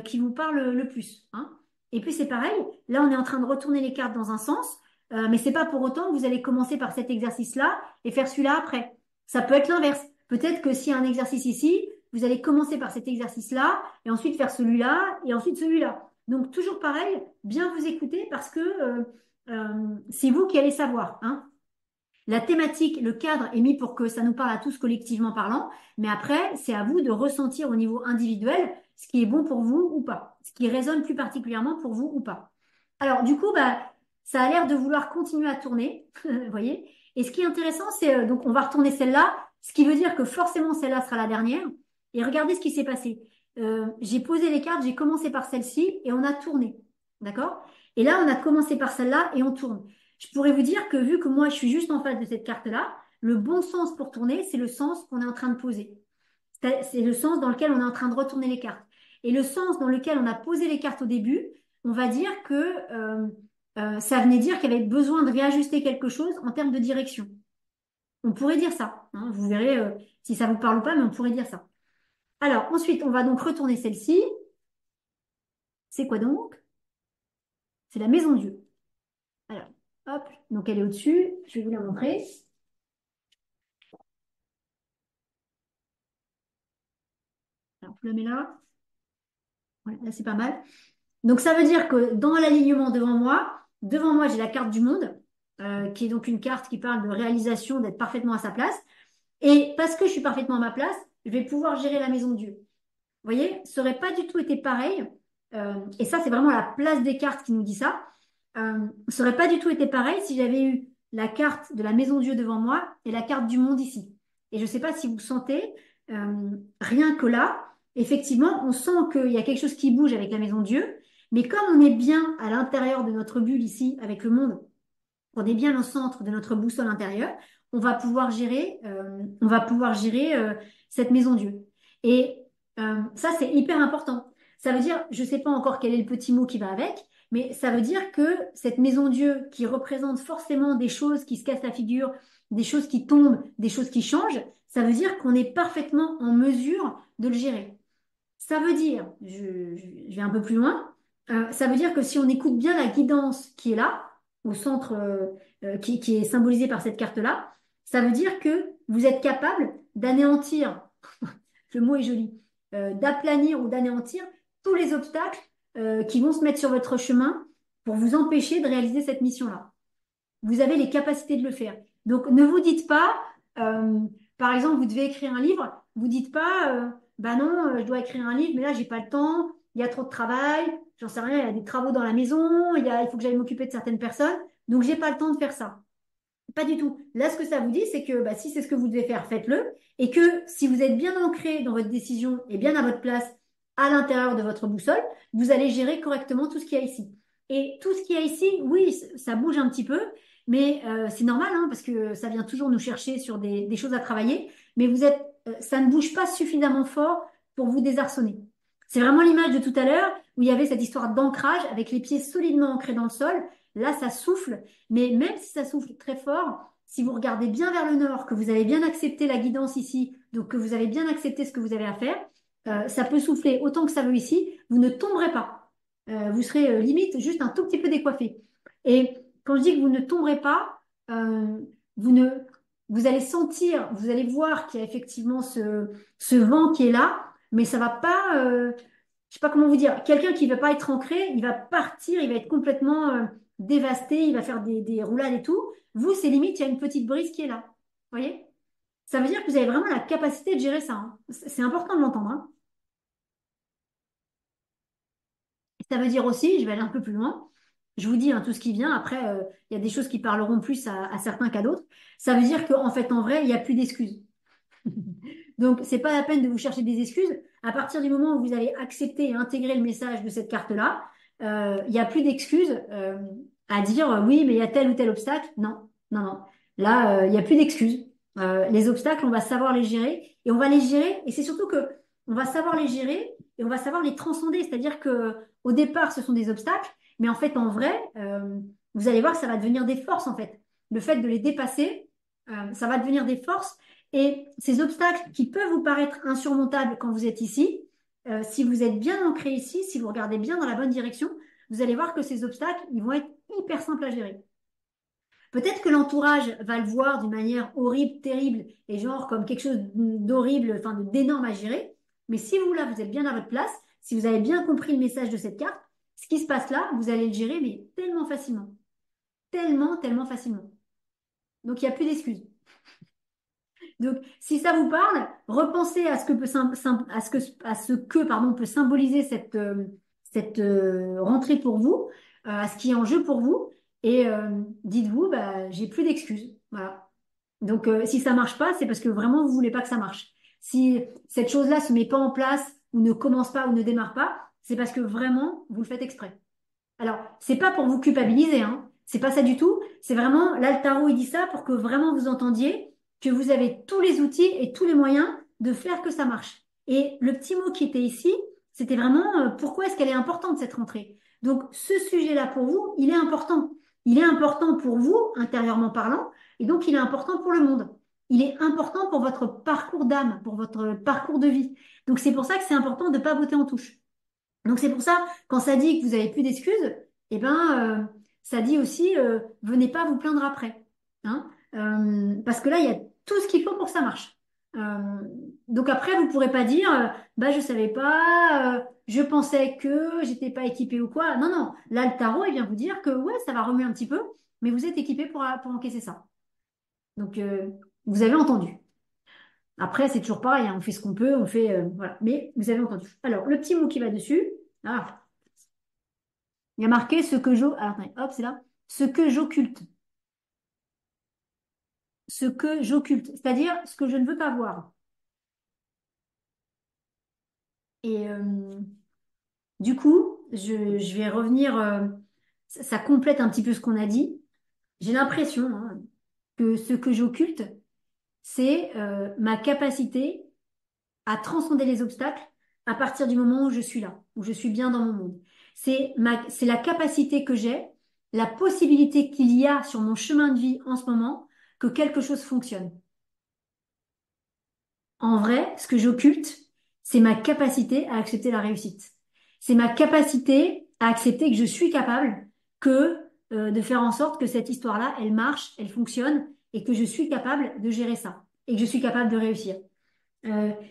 qui vous parle le plus, hein. Et puis c'est pareil, là on est en train de retourner les cartes dans un sens, mais c'est pas pour autant que vous allez commencer par cet exercice-là et faire celui-là après. Ça peut être l'inverse. Peut-être que s'il y a un exercice ici, vous allez commencer par cet exercice-là et ensuite faire celui-là et ensuite celui-là. Donc toujours pareil, bien vous écouter parce que c'est vous qui allez savoir, hein. La thématique, le cadre est mis pour que ça nous parle à tous collectivement parlant, mais après, c'est à vous de ressentir au niveau individuel ce qui est bon pour vous ou pas, ce qui résonne plus particulièrement pour vous ou pas. Alors, du coup, bah, ça a l'air de vouloir continuer à tourner, vous voyez. Et ce qui est intéressant, c'est donc on va retourner celle-là, ce qui veut dire que forcément celle-là sera la dernière. Et regardez ce qui s'est passé. J'ai posé les cartes, j'ai commencé par celle-ci et on a tourné, d'accord? Et là, on a commencé par celle-là et on tourne. Je pourrais vous dire que vu que moi, je suis juste en face de cette carte-là, le bon sens pour tourner, c'est le sens qu'on est en train de poser. C'est le sens dans lequel on est en train de retourner les cartes. Et le sens dans lequel on a posé les cartes au début, on va dire que ça venait dire qu'il y avait besoin de réajuster quelque chose en termes de direction. On pourrait dire ça, hein. Vous verrez si ça vous parle ou pas, mais on pourrait dire ça. Alors, ensuite, on va donc retourner celle-ci. C'est quoi donc? C'est la maison Dieu. Alors, hop, donc elle est au-dessus. Je vais vous la montrer. Alors, je le mets là. Voilà, là, c'est pas mal. Donc, ça veut dire que dans l'alignement devant moi, j'ai la carte du monde, qui est donc une carte qui parle de réalisation, d'être parfaitement à sa place. Et parce que je suis parfaitement à ma place, je vais pouvoir gérer la maison de Dieu. Vous voyez, ça aurait pas du tout été pareil Et ça, c'est vraiment la place des cartes qui nous dit ça. Ça aurait pas du tout été pareil si j'avais eu la carte de la Maison Dieu devant moi et la carte du monde ici. Et je ne sais pas si vous sentez, rien que là, effectivement, on sent qu'il y a quelque chose qui bouge avec la Maison Dieu, mais comme on est bien à l'intérieur de notre bulle ici, avec le monde, on est bien au centre de notre boussole intérieure, on va pouvoir gérer cette Maison Dieu. Et ça, c'est hyper important. Ça veut dire, je ne sais pas encore quel est le petit mot qui va avec, mais ça veut dire que cette maison Dieu qui représente forcément des choses qui se cassent la figure, des choses qui tombent, des choses qui changent, ça veut dire qu'on est parfaitement en mesure de le gérer. Ça veut dire, je vais un peu plus loin, ça veut dire que si on écoute bien la guidance qui est là, au centre, qui est symbolisée par cette carte-là, ça veut dire que vous êtes capable d'anéantir, le mot est joli, d'aplanir ou d'anéantir tous les obstacles qui vont se mettre sur votre chemin pour vous empêcher de réaliser cette mission-là. Vous avez les capacités de le faire. Donc, ne vous dites pas, euh, par exemple, vous devez écrire un livre, vous dites pas, bah non, je dois écrire un livre, mais là, j'ai pas le temps, il y a trop de travail, j'en sais rien, il y a des travaux dans la maison, il faut que j'aille m'occuper de certaines personnes, donc j'ai pas le temps de faire ça. Pas du tout. Là, ce que ça vous dit, c'est que bah, si c'est ce que vous devez faire, faites-le. Et que si vous êtes bien ancré dans votre décision et bien à votre place à l'intérieur de votre boussole, vous allez gérer correctement tout ce qu'il y a ici. Et tout ce qu'il y a ici, oui, ça bouge un petit peu, mais c'est normal, hein, parce que ça vient toujours nous chercher sur des choses à travailler. Mais ça ne bouge pas suffisamment fort pour vous désarçonner. C'est vraiment l'image de tout à l'heure où il y avait cette histoire d'ancrage avec les pieds solidement ancrés dans le sol. Là, ça souffle. Mais même si ça souffle très fort, si vous regardez bien vers le nord, que vous avez bien accepté la guidance ici, donc que vous avez bien accepté ce que vous avez à faire, ça peut souffler autant que ça veut ici, vous ne tomberez pas. Vous serez limite juste un tout petit peu décoiffé. Et quand je dis que vous ne tomberez pas, vous ne, vous allez sentir, vous allez voir qu'il y a effectivement ce vent qui est là, mais ça va pas, je sais pas comment vous dire, quelqu'un qui va pas être ancré, il va partir, il va être complètement dévasté, il va faire des roulades et tout. Vous, c'est limite, il y a une petite brise qui est là. Vous voyez? Ça veut dire que vous avez vraiment la capacité de gérer ça, hein. C'est important de l'entendre, hein. Ça veut dire aussi, je vais aller un peu plus loin, je vous dis hein, tout ce qui vient, après, il y a des choses qui parleront plus à certains qu'à d'autres. Ça veut dire qu'en fait, en vrai, il n'y a plus d'excuses. Donc, c'est pas la peine de vous chercher des excuses. À partir du moment où vous allez accepter et intégrer le message de cette carte-là, il n'y a plus d'excuses à dire oui, mais il y a tel ou tel obstacle. Non, non, non. Là, il n'y a plus d'excuses. Les obstacles, on va savoir les gérer et on va les gérer. Et c'est surtout que on va savoir les gérer et on va savoir les transcender. C'est-à-dire que au départ, ce sont des obstacles, mais en fait, en vrai, vous allez voir que ça va devenir des forces en fait. Le fait de les dépasser, ça va devenir des forces. Et ces obstacles qui peuvent vous paraître insurmontables quand vous êtes ici, si vous êtes bien ancré ici, si vous regardez bien dans la bonne direction, vous allez voir que ces obstacles, ils vont être hyper simples à gérer. Peut-être que l'entourage va le voir d'une manière horrible, terrible, et genre comme quelque chose d'horrible, enfin d'énorme à gérer. Mais si vous, là, vous êtes bien à votre place, si vous avez bien compris le message de cette carte, ce qui se passe là, vous allez le gérer, mais tellement facilement. Tellement, tellement facilement. Donc, il n'y a plus d'excuses. Donc, si ça vous parle, repensez à ce que pardon, peut symboliser cette rentrée pour vous, à ce qui est en jeu pour vous, et dites-vous, bah, j'ai plus d'excuses. Voilà. Donc, si ça marche pas, c'est parce que vraiment vous voulez pas que ça marche. Si cette chose-là se met pas en place, ou ne commence pas, ou ne démarre pas, c'est parce que vraiment vous le faites exprès. Alors, c'est pas pour vous culpabiliser, hein. C'est pas ça du tout. C'est vraiment, là, le tarot, il dit ça pour que vraiment vous entendiez que vous avez tous les outils et tous les moyens de faire que ça marche. Et le petit mot qui était ici, c'était vraiment pourquoi est-ce qu'elle est importante, cette rentrée. Donc, ce sujet-là pour vous, il est important. Il est important pour vous, intérieurement parlant, et donc il est important pour le monde. Il est important pour votre parcours d'âme, pour votre parcours de vie. Donc, c'est pour ça que c'est important de ne pas voter en touche. Donc c'est pour ça, quand ça dit que vous avez plus d'excuses, eh ben, ça dit aussi, venez pas vous plaindre après. Hein. Parce que là, il y a tout ce qu'il faut pour que ça marche. Euh, donc après, vous pourrez pas dire, bah je savais pas, je pensais que j'étais pas équipé ou quoi. Non, non. Là, le tarot, il vient vous dire que ouais, ça va remuer un petit peu, mais vous êtes équipé pour encaisser ça. Donc vous avez entendu. Après, c'est toujours pareil, hein, on fait ce qu'on peut, on fait voilà. Mais vous avez entendu. Alors, le petit mot qui va dessus. Ah. Il y a marqué ce que j'o... Alors, attendez, hop, c'est là. Ce que j'occulte. Ce que j'occulte. C'est-à-dire ce que je ne veux pas voir. Et du coup, je vais revenir. Ça complète un petit peu ce qu'on a dit. J'ai l'impression hein, que ce que j'occulte, c'est ma capacité à transcender les obstacles à partir du moment où je suis là, où je suis bien dans mon monde. C'est la capacité que j'ai, la possibilité qu'il y a sur mon chemin de vie en ce moment que quelque chose fonctionne. En vrai, ce que j'occulte, c'est ma capacité à accepter la réussite. C'est ma capacité à accepter que je suis capable que de faire en sorte que cette histoire-là, elle marche, elle fonctionne et que je suis capable de gérer ça et que je suis capable de réussir.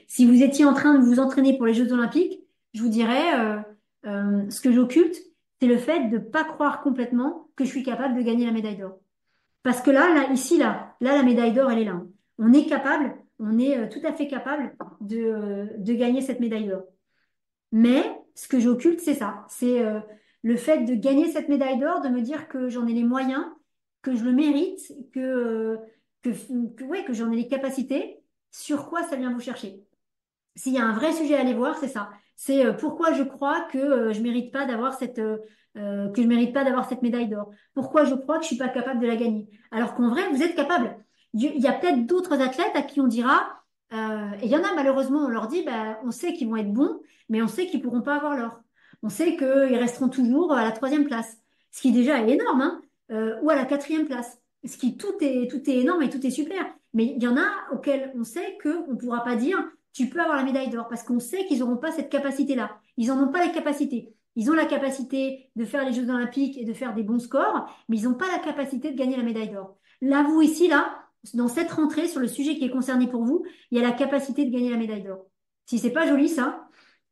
Si vous étiez en train de vous entraîner pour les Jeux Olympiques, je vous dirais, ce que j'occulte, c'est le fait de ne pas croire complètement que je suis capable de gagner la médaille d'or. Parce que là, la médaille d'or, elle est là. Hein. On est capable, on est tout à fait capable de gagner cette médaille d'or. Mais ce que j'occulte, c'est ça. C'est le fait de gagner cette médaille d'or, de me dire que j'en ai les moyens, que je le mérite, que, ouais, que j'en ai les capacités. Sur quoi ça vient vous chercher? S'il y a un vrai sujet à aller voir, c'est ça. C'est pourquoi je crois que je mérite pas d'avoir que je mérite pas d'avoir cette médaille d'or. Pourquoi je crois que je suis pas capable de la gagner. Alors qu'en vrai, vous êtes capable. Il y a peut-être d'autres athlètes à qui on dira, et il y en a malheureusement, on leur dit, bah, on sait qu'ils vont être bons, mais on sait qu'ils pourront pas avoir l'or. On sait qu'ils resteront toujours à la troisième place, ce qui déjà est énorme, hein, ou à la quatrième place. Ce qui tout est énorme et tout est super. Mais il y en a auxquels on sait qu'on ne pourra pas dire tu peux avoir la médaille d'or parce qu'on sait qu'ils n'auront pas cette capacité-là. Ils n'en ont pas la capacité. Ils ont la capacité de faire les Jeux Olympiques et de faire des bons scores, mais ils n'ont pas la capacité de gagner la médaille d'or. Là, vous ici, là, dans cette rentrée, sur le sujet qui est concerné pour vous, il y a la capacité de gagner la médaille d'or. Si c'est pas joli, ça.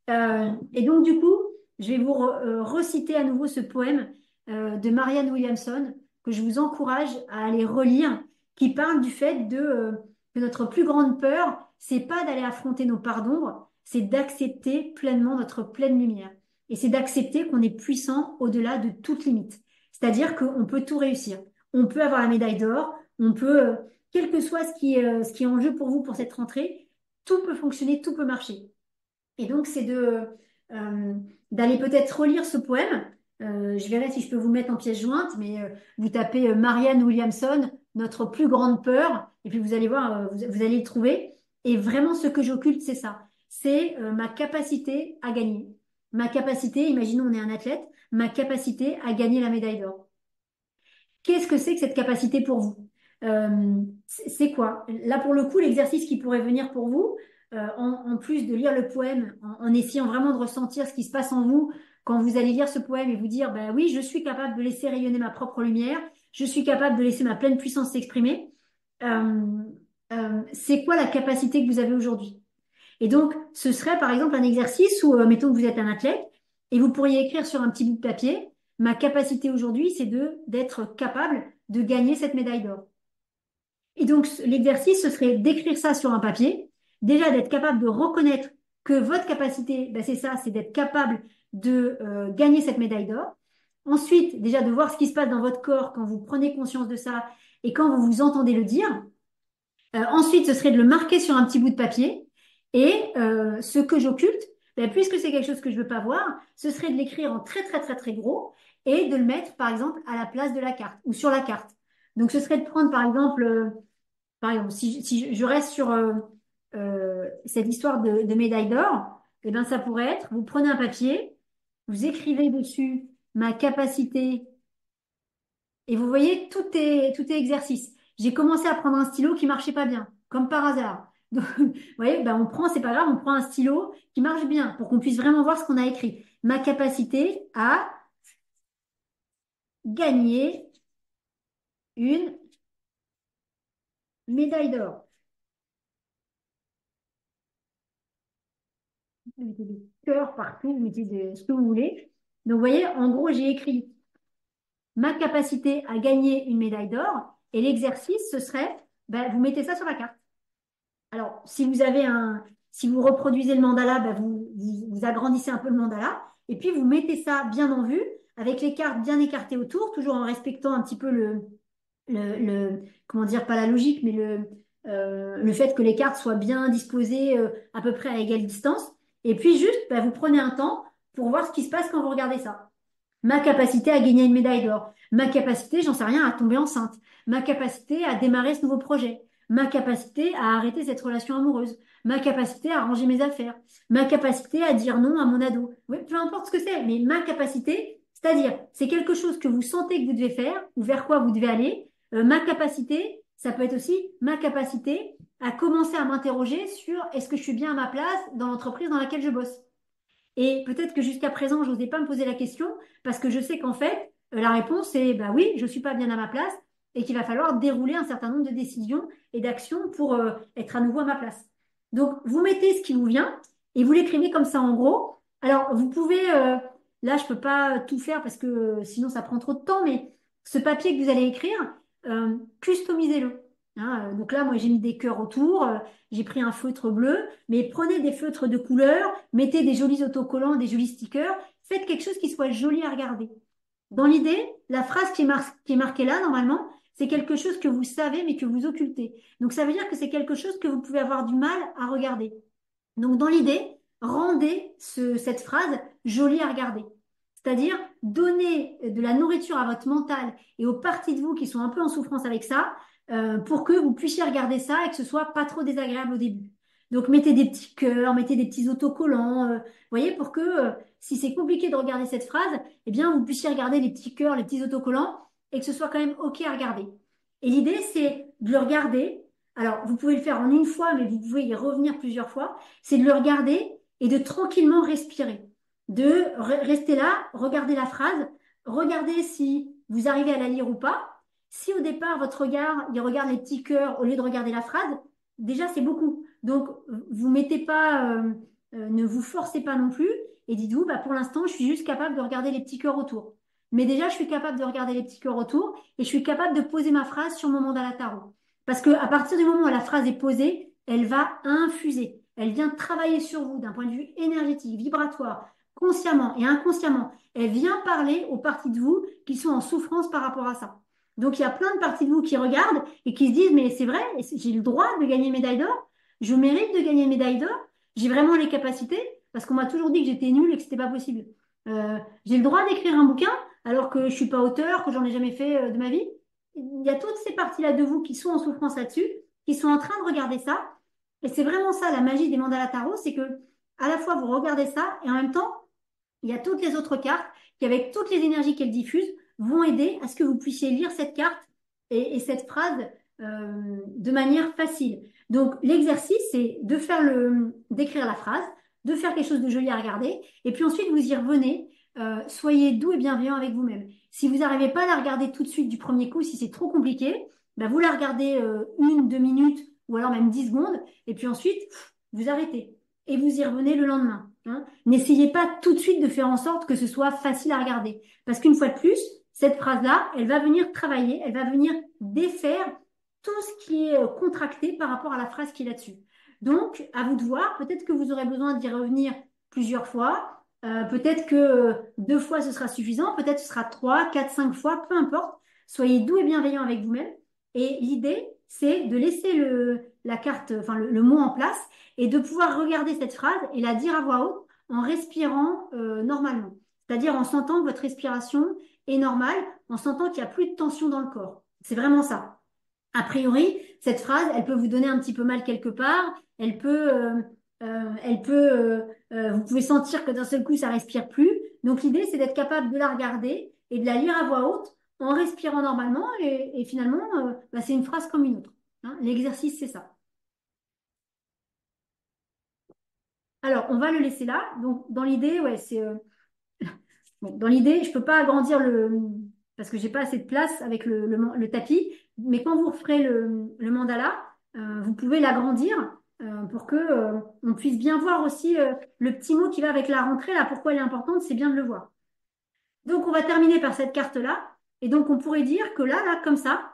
Et donc, du coup, je vais vous reciter à nouveau ce poème de Marianne Williamson que je vous encourage à aller relire, qui parle du fait que notre plus grande peur, c'est pas d'aller affronter nos parts d'ombre, c'est d'accepter pleinement notre pleine lumière. Et c'est d'accepter qu'on est puissant au-delà de toute limite. C'est-à-dire qu'on peut tout réussir. On peut avoir la médaille d'or, on peut, quel que soit ce qui est en jeu pour vous pour cette rentrée, tout peut fonctionner, tout peut marcher. Et donc, c'est euh, d'aller peut-être relire ce poème. Je verrai si je peux vous mettre en pièce jointe, mais vous tapez Marianne Williamson, notre plus grande peur, et puis vous allez voir, vous allez le trouver. Et vraiment, ce que j'occulte, c'est ça. C'est ma capacité à gagner. Ma capacité, imaginons on est un athlète, ma capacité à gagner la médaille d'or. Qu'est-ce que c'est que cette capacité pour vous? C'est quoi? Là, pour le coup, l'exercice qui pourrait venir pour vous, en plus de lire le poème, en essayant vraiment de ressentir ce qui se passe en vous quand vous allez lire ce poème et vous dire, ben oui, je suis capable de laisser rayonner ma propre lumière, je suis capable de laisser ma pleine puissance s'exprimer. Euh, c'est quoi la capacité que vous avez aujourd'hui? Et donc, ce serait par exemple un exercice où, mettons que vous êtes un athlète, et vous pourriez écrire sur un petit bout de papier, ma capacité aujourd'hui, c'est d'être capable de gagner cette médaille d'or. Et donc, l'exercice, ce serait d'écrire ça sur un papier, déjà d'être capable de reconnaître que votre capacité, ben c'est ça, c'est d'être capable de gagner cette médaille d'or. Ensuite, déjà de voir ce qui se passe dans votre corps quand vous prenez conscience de ça et quand vous vous entendez le dire. Ensuite, ce serait de le marquer sur un petit bout de papier. Et ce que j'occulte, ben, puisque c'est quelque chose que je veux pas voir, ce serait de l'écrire en très très très très gros et de le mettre, par exemple, à la place de la carte ou sur la carte. Donc, ce serait de prendre, par exemple, si je reste sur cette histoire de médaille d'or, eh ben, ça pourrait être, vous prenez un papier, vous écrivez dessus ma capacité et vous voyez, tout est exercice. J'ai commencé à prendre un stylo qui marchait pas bien, comme par hasard. Donc, vous voyez, ben c'est pas grave, on prend un stylo qui marche bien pour qu'on puisse vraiment voir ce qu'on a écrit. Ma capacité à gagner une médaille d'or. Vous mettez des cœurs partout, vous mettez ce que vous voulez. Donc, vous voyez, en gros, j'ai écrit ma capacité à gagner une médaille d'or et l'exercice, ce serait, ben, vous mettez ça sur la carte. Alors, si vous reproduisez le mandala, ben vous agrandissez un peu le mandala et puis vous mettez ça bien en vue avec les cartes bien écartées autour, toujours en respectant un petit peu comment dire, pas la logique, mais le fait que les cartes soient bien disposées à peu près à égale distance. Et puis juste, bah, vous prenez un temps pour voir ce qui se passe quand vous regardez ça. Ma capacité à gagner une médaille d'or, ma capacité, j'en sais rien, à tomber enceinte, ma capacité à démarrer ce nouveau projet, ma capacité à arrêter cette relation amoureuse, ma capacité à ranger mes affaires, ma capacité à dire non à mon ado. Oui, peu importe ce que c'est, mais ma capacité, c'est-à-dire, c'est quelque chose que vous sentez que vous devez faire ou vers quoi vous devez aller. Ma capacité, ça peut être aussi ma capacité à commencer à m'interroger sur est-ce que je suis bien à ma place dans l'entreprise dans laquelle je bosse. Et peut-être que jusqu'à présent, je n'osais pas me poser la question parce que je sais qu'en fait, la réponse est bah oui, je suis pas bien à ma place et qu'il va falloir dérouler un certain nombre de décisions et d'actions pour être à nouveau à ma place. Donc, vous mettez ce qui vous vient et vous l'écrivez comme ça en gros. Alors, vous pouvez, là, je peux pas tout faire parce que sinon ça prend trop de temps, mais ce papier que vous allez écrire, customisez-le. Hein, donc là, moi, j'ai mis des cœurs autour, j'ai pris un feutre bleu, mais prenez des feutres de couleur, mettez des jolis autocollants, des jolis stickers, faites quelque chose qui soit joli à regarder. Dans l'idée, la phrase qui est marquée là, normalement, c'est quelque chose que vous savez mais que vous occultez. Donc ça veut dire que c'est quelque chose que vous pouvez avoir du mal à regarder. Donc dans l'idée, rendez cette phrase jolie à regarder. C'est-à-dire, donnez de la nourriture à votre mental et aux parties de vous qui sont un peu en souffrance avec ça, pour que vous puissiez regarder ça et que ce soit pas trop désagréable au début. Donc mettez des petits cœurs, mettez des petits autocollants, voyez, pour que si c'est compliqué de regarder cette phrase, eh bien vous puissiez regarder les petits cœurs, les petits autocollants et que ce soit quand même OK à regarder. Et l'idée, c'est de le regarder. Alors, vous pouvez le faire en une fois, mais vous pouvez y revenir plusieurs fois. C'est de le regarder et de tranquillement respirer. De rester là, regarder la phrase, regarder si vous arrivez à la lire ou pas. Si au départ, votre regard, il regarde les petits cœurs au lieu de regarder la phrase, déjà, c'est beaucoup. Donc, vous mettez pas, ne vous forcez pas non plus et dites-vous, bah, pour l'instant, je suis juste capable de regarder les petits cœurs autour. Mais déjà, je suis capable de regarder les petits cœurs autour et je suis capable de poser ma phrase sur mon mandala tarot. Parce que à partir du moment où la phrase est posée, elle va infuser. Elle vient travailler sur vous d'un point de vue énergétique, vibratoire, consciemment et inconsciemment. Elle vient parler aux parties de vous qui sont en souffrance par rapport à ça. Donc il y a plein de parties de vous qui regardent et qui se disent, mais c'est vrai, j'ai le droit de gagner une médaille d'or, je mérite de gagner une médaille d'or, j'ai vraiment les capacités, parce qu'on m'a toujours dit que j'étais nulle et que c'était pas possible. J'ai le droit d'écrire un bouquin alors que je suis pas auteur, que j'en ai jamais fait de ma vie. Il y a toutes ces parties-là de vous qui sont en souffrance là-dessus, qui sont en train de regarder ça. Et c'est vraiment ça la magie des mandalas tarot, c'est que à la fois vous regardez ça et en même temps, il y a toutes les autres cartes qui, avec toutes les énergies qu'elles diffusent, vont aider à ce que vous puissiez lire cette carte et cette phrase de manière facile. Donc l'exercice, c'est de d'écrire la phrase, de faire quelque chose de joli à regarder, et puis ensuite vous y revenez. Soyez doux et bienveillant avec vous-même. Si vous n'arrivez pas à la regarder tout de suite du premier coup, si c'est trop compliqué, ben vous la regardez 1, 2 minutes ou alors même 10 secondes, et puis ensuite vous arrêtez et vous y revenez le lendemain. Hein. N'essayez pas tout de suite de faire en sorte que ce soit facile à regarder, parce qu'une fois de plus, cette phrase-là, elle va venir travailler, elle va venir défaire tout ce qui est contracté par rapport à la phrase qui est là-dessus. Donc, à vous de voir, peut-être que vous aurez besoin d'y revenir plusieurs fois, peut-être que 2 fois ce sera suffisant, peut-être ce sera 3, 4, 5 fois, peu importe. Soyez doux et bienveillant avec vous-même. Et l'idée, c'est de laisser la carte, enfin le mot en place et de pouvoir regarder cette phrase et la dire à voix haute en respirant normalement. C'est-à-dire en sentant que votre respiration est normale, en sentant qu'il n'y a plus de tension dans le corps. C'est vraiment ça. A priori, cette phrase, elle peut vous donner un petit peu mal quelque part. Vous pouvez sentir que d'un seul coup, ça respire plus. Donc l'idée, c'est d'être capable de la regarder et de la lire à voix haute en respirant normalement. Et finalement, bah, c'est une phrase comme une autre. Hein. L'exercice, c'est ça. Alors, on va le laisser là. Donc, dans l'idée, ouais, c'est bon, dans l'idée, je peux pas agrandir parce que j'ai pas assez de place avec le tapis. Mais quand vous referez le mandala, vous pouvez l'agrandir pour que on puisse bien voir aussi le petit mot qui va avec la rentrée. Là, pourquoi elle est importante, c'est bien de le voir. Donc, on va terminer par cette carte-là. Et donc, on pourrait dire que là, comme ça,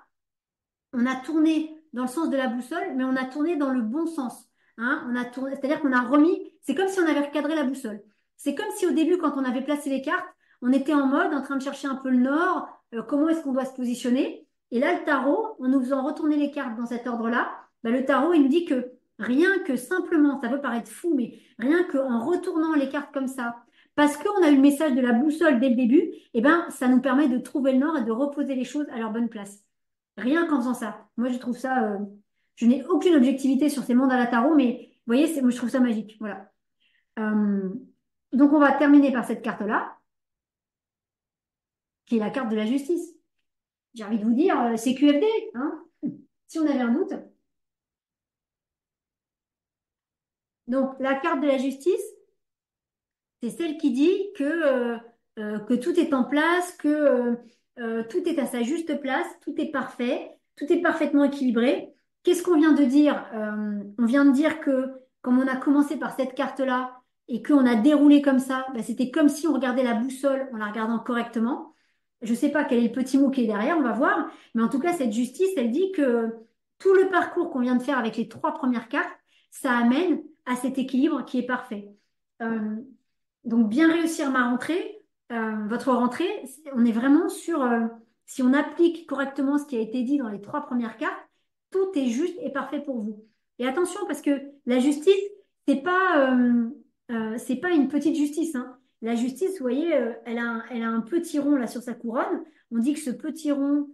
on a tourné dans le sens de la boussole, mais on a tourné dans le bon sens. Hein, on a tourné, c'est-à-dire qu'on a remis, c'est comme si on avait recadré la boussole. C'est comme si au début, quand on avait placé les cartes, on était en mode en train de chercher un peu le nord, comment est-ce qu'on doit se positionner. Et là, le tarot, en nous faisant retourner les cartes dans cet ordre-là, bah, le tarot, il nous dit que rien que simplement, ça peut paraître fou, mais rien qu'en retournant les cartes comme ça, parce qu'on a eu le message de la boussole dès le début, eh ben, ça nous permet de trouver le nord et de reposer les choses à leur bonne place. Rien qu'en faisant ça. Moi, je trouve ça, je n'ai aucune objectivité sur ces mandats à tarot, mais vous voyez, moi, je trouve ça magique. Voilà. Euh, donc, on va terminer par cette carte-là, qui est la carte de la justice. J'ai envie de vous dire, c'est QFD, hein, si on avait un doute. Donc, la carte de la justice, c'est celle qui dit que tout est en place, que tout est à sa juste place, tout est parfait, tout est parfaitement équilibré. Qu'est-ce qu'on vient de dire? On vient de dire que comme on a commencé par cette carte-là et qu'on a déroulé comme ça, bah, c'était comme si on regardait la boussole en la regardant correctement. Je ne sais pas quel est le petit mot qui est derrière, on va voir. Mais en tout cas, cette justice, elle dit que tout le parcours qu'on vient de faire avec les trois premières cartes, ça amène à cet équilibre qui est parfait. Euh, donc, bien réussir ma rentrée, votre rentrée, on est vraiment sur, si on applique correctement ce qui a été dit dans les trois premières cartes, tout est juste et parfait pour vous. Et attention, parce que la justice, c'est pas une petite justice, hein. La justice, vous voyez, elle a un petit rond là sur sa couronne. On dit que ce petit rond,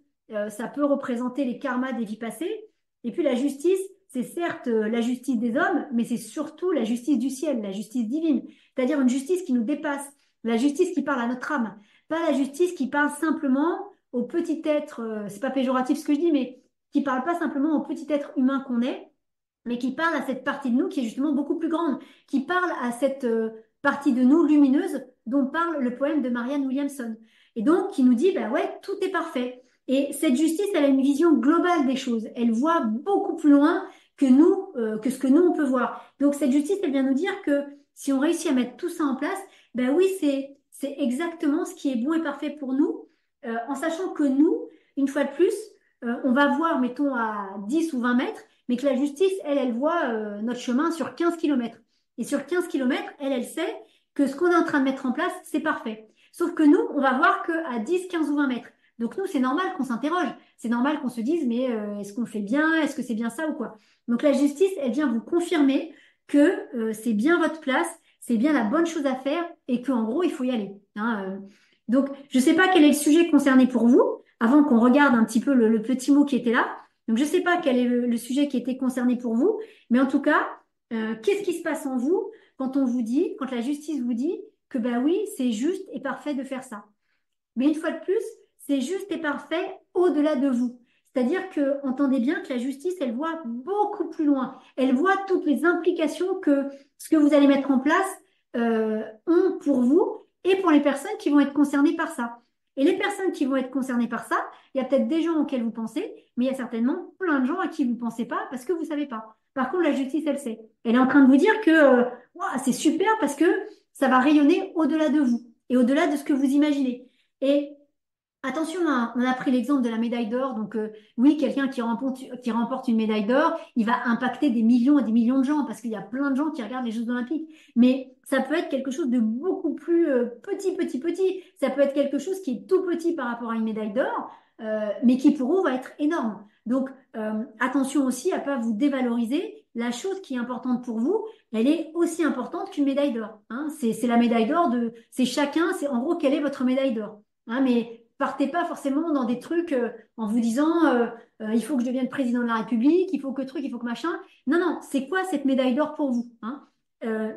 ça peut représenter les karmas des vies passées. Et puis la justice, c'est certes la justice des hommes, mais c'est surtout la justice du ciel, la justice divine. C'est-à-dire une justice qui nous dépasse, la justice qui parle à notre âme, pas la justice qui parle simplement au petit être, c'est pas péjoratif ce que je dis, mais qui parle pas simplement au petit être humain qu'on est, mais qui parle à cette partie de nous qui est justement beaucoup plus grande, qui parle à cette partie de nous lumineuse dont parle le poème de Marianne Williamson. Et donc, qui nous dit, bah ouais, tout est parfait. Et cette justice, elle a une vision globale des choses. Elle voit beaucoup plus loin que nous, que ce que nous, on peut voir. Donc, cette justice, elle vient nous dire que si on réussit à mettre tout ça en place, ben oui, c'est exactement ce qui est bon et parfait pour nous, en sachant que nous, une fois de plus, on va voir, mettons, à 10 ou 20 mètres, mais que la justice, elle voit notre chemin sur 15 kilomètres. Et sur 15 kilomètres, elle sait que ce qu'on est en train de mettre en place, c'est parfait. Sauf que nous, on va voir qu'à 10, 15 ou 20 mètres. Donc nous, c'est normal qu'on s'interroge. C'est normal qu'on se dise, mais est-ce qu'on fait bien? Est-ce que c'est bien ça ou quoi? Donc la justice, elle vient vous confirmer que c'est bien votre place, c'est bien la bonne chose à faire et qu'en gros, il faut y aller, hein. Donc, je ne sais pas quel est le sujet concerné pour vous, avant qu'on regarde un petit peu le petit mot qui était là. Donc, je ne sais pas quel est le sujet qui était concerné pour vous, mais en tout cas, qu'est-ce qui se passe en vous quand on vous dit, quand la justice vous dit que ben oui, c'est juste et parfait de faire ça. Mais une fois de plus, c'est juste et parfait au-delà de vous. C'est-à-dire que, entendez bien que la justice, elle voit beaucoup plus loin. Elle voit toutes les implications que ce que vous allez mettre en place ont pour vous et pour les personnes qui vont être concernées par ça. Et les personnes qui vont être concernées par ça, il y a peut-être des gens auxquels vous pensez, mais il y a certainement plein de gens à qui vous ne pensez pas parce que vous ne savez pas. Par contre, la justice, elle sait. Elle est en train de vous dire que ouah, c'est super parce que ça va rayonner au-delà de vous et au-delà de ce que vous imaginez. Et attention, hein, on a pris l'exemple de la médaille d'or. Donc oui, quelqu'un qui remporte une médaille d'or, il va impacter des millions et des millions de gens parce qu'il y a plein de gens qui regardent les Jeux Olympiques. Mais ça peut être quelque chose de beaucoup plus petit. Ça peut être quelque chose qui est tout petit par rapport à une médaille d'or, mais qui pour vous va être énorme. Donc attention aussi à pas vous dévaloriser. La chose qui est importante pour vous, elle est aussi importante qu'une médaille d'or, hein. C'est la médaille d'or c'est chacun, c'est en gros quelle est votre médaille d'or, hein. Mais partez pas forcément dans des trucs en vous disant il faut que je devienne président de la République, il faut que truc, il faut que machin. Non, non, c'est quoi cette médaille d'or pour vous, hein? Euh,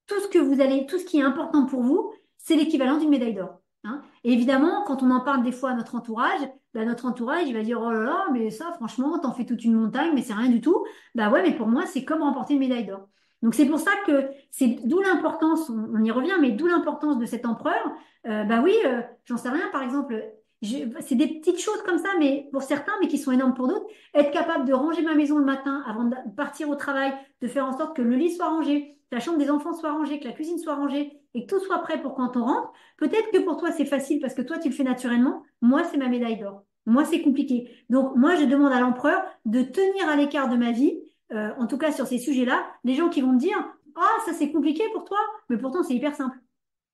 tout ce qui est important pour vous, c'est l'équivalent d'une médaille d'or, hein. Et évidemment, quand on en parle des fois à notre entourage, il va dire oh là là, mais ça, franchement, t'en fais toute une montagne, mais c'est rien du tout. Bah ouais, mais pour moi, c'est comme remporter une médaille d'or. Donc c'est pour ça que c'est d'où l'importance, on y revient, mais d'où l'importance de cet empereur. Bah oui, j'en sais rien, par exemple, c'est des petites choses comme ça, mais pour certains, mais qui sont énormes pour d'autres. Être capable de ranger ma maison le matin avant de partir au travail, de faire en sorte que le lit soit rangé, que la chambre des enfants soit rangée, que la cuisine soit rangée et que tout soit prêt pour quand on rentre. Peut-être que pour toi, c'est facile parce que toi, tu le fais naturellement. Moi, c'est ma médaille d'or. Moi, c'est compliqué. Donc, moi, je demande à l'empereur de tenir à l'écart de ma vie, en tout cas sur ces sujets-là, les gens qui vont me dire, ah, ça c'est compliqué pour toi, mais pourtant c'est hyper simple.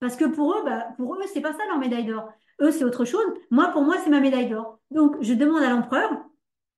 Parce que pour eux, c'est pas ça leur médaille d'or. Eux, c'est autre chose. Moi, pour moi, c'est ma médaille d'or. Donc, je demande à l'empereur,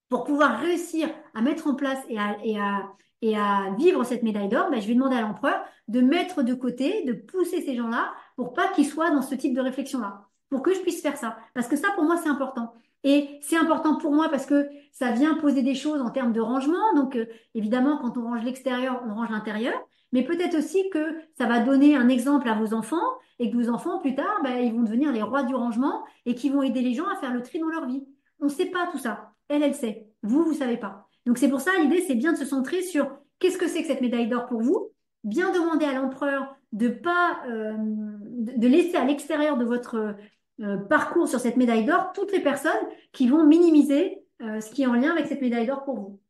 pour pouvoir réussir à mettre en place et à vivre cette médaille d'or, ben, je vais demander à l'empereur de mettre de côté, de pousser ces gens-là pour pas qu'ils soient dans ce type de réflexion-là, pour que je puisse faire ça. Parce que ça, pour moi, c'est important. Et c'est important pour moi parce que ça vient poser des choses en termes de rangement. Donc, évidemment, quand on range l'extérieur, on range l'intérieur. Mais peut-être aussi que ça va donner un exemple à vos enfants et que vos enfants, plus tard, ben, ils vont devenir les rois du rangement et qui vont aider les gens à faire le tri dans leur vie. On ne sait pas tout ça. Elle sait. Vous savez pas. Donc c'est pour ça, l'idée, c'est bien de se centrer sur qu'est-ce que c'est que cette médaille d'or pour vous. Bien demander à l'empereur de pas de laisser à l'extérieur de votre parcours sur cette médaille d'or toutes les personnes qui vont minimiser ce qui est en lien avec cette médaille d'or pour vous.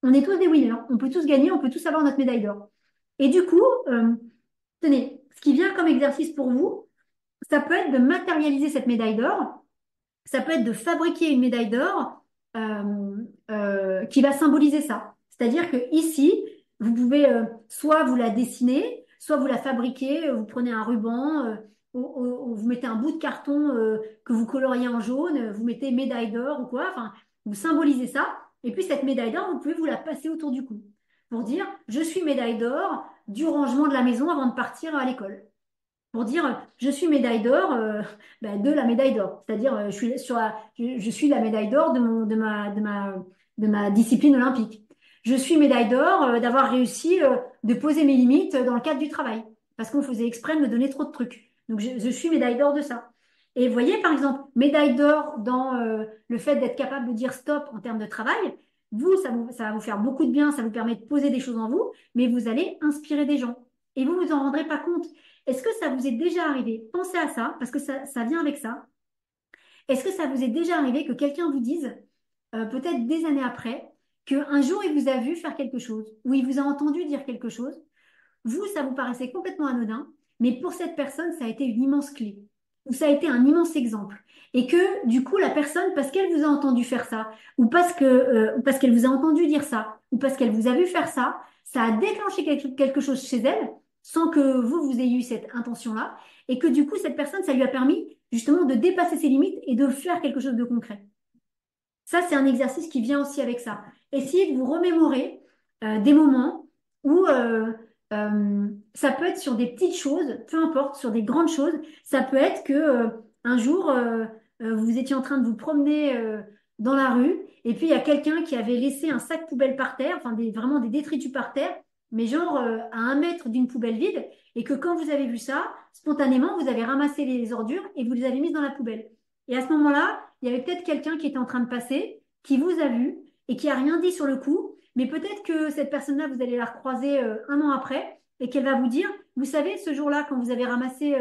On est tous des winners. On peut tous gagner, on peut tous avoir notre médaille d'or. Et du coup, tenez, ce qui vient comme exercice pour vous, ça peut être de matérialiser cette médaille d'or. Ça peut être de fabriquer une médaille d'or qui va symboliser ça. C'est-à-dire que ici, vous pouvez soit vous la dessiner, soit vous la fabriquez, vous prenez un ruban, vous mettez un bout de carton que vous coloriez en jaune, vous mettez médaille d'or ou quoi, enfin, vous symbolisez ça. Et puis cette médaille d'or, vous pouvez vous la passer autour du cou pour dire, je suis médaille d'or du rangement de la maison avant de partir à l'école pour dire je suis médaille d'or ben, de la médaille d'or. C'est-à-dire je suis la médaille d'or de ma discipline olympique. Je suis médaille d'or d'avoir réussi de poser mes limites dans le cadre du travail. Parce qu'on faisait exprès de me donner trop de trucs. Donc je suis médaille d'or de ça. Et vous voyez, par exemple, médaille d'or dans le fait d'être capable de dire stop en termes de travail, ça va vous faire beaucoup de bien, ça vous permet de poser des choses en vous, mais vous allez inspirer des gens. Et vous vous en rendrez pas compte. Est-ce que ça vous est déjà arrivé? Pensez à ça, parce que ça vient avec ça. Est-ce que ça vous est déjà arrivé que quelqu'un vous dise, peut-être des années après, qu'un jour il vous a vu faire quelque chose, ou il vous a entendu dire quelque chose, vous, ça vous paraissait complètement anodin, mais pour cette personne, ça a été une immense clé, ou ça a été un immense exemple. Et que du coup, la personne, parce qu'elle vous a entendu faire ça, ou parce qu'elle vous a entendu dire ça, ou parce qu'elle vous a vu faire ça, ça a déclenché quelque chose chez elle, sans que vous ayez eu cette intention-là, et que du coup, cette personne, ça lui a permis justement de dépasser ses limites et de faire quelque chose de concret. Ça, c'est un exercice qui vient aussi avec ça. Essayez de vous remémorer des moments où ça peut être sur des petites choses, peu importe, sur des grandes choses. Ça peut être que un jour, vous étiez en train de vous promener dans la rue et puis il y a quelqu'un qui avait laissé un sac poubelle par terre, enfin vraiment des détritus par terre, mais genre à 1 mètre d'une poubelle vide, et que quand vous avez vu ça, spontanément, vous avez ramassé les ordures et vous les avez mises dans la poubelle. Et à ce moment-là, il y avait peut-être quelqu'un qui était en train de passer, qui vous a vu et qui a rien dit sur le coup, mais peut-être que cette personne-là, vous allez la recroiser 1 an après et qu'elle va vous dire, vous savez, ce jour-là, quand vous avez ramassé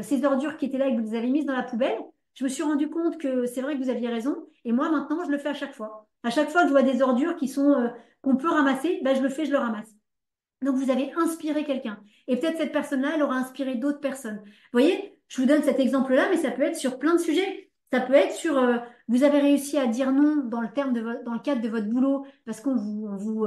ces ordures qui étaient là et que vous les avez mises dans la poubelle, je me suis rendu compte que c'est vrai que vous aviez raison et moi maintenant, je le fais à chaque fois. À chaque fois que je vois des ordures qu'on peut ramasser, ben, je le fais, je le ramasse. Donc, vous avez inspiré quelqu'un. Et peut-être cette personne-là, elle aura inspiré d'autres personnes. Vous voyez, je vous donne cet exemple-là, mais ça peut être sur plein de sujets. Ça peut être sur, vous avez réussi à dire non dans dans le cadre de votre boulot parce qu'on vous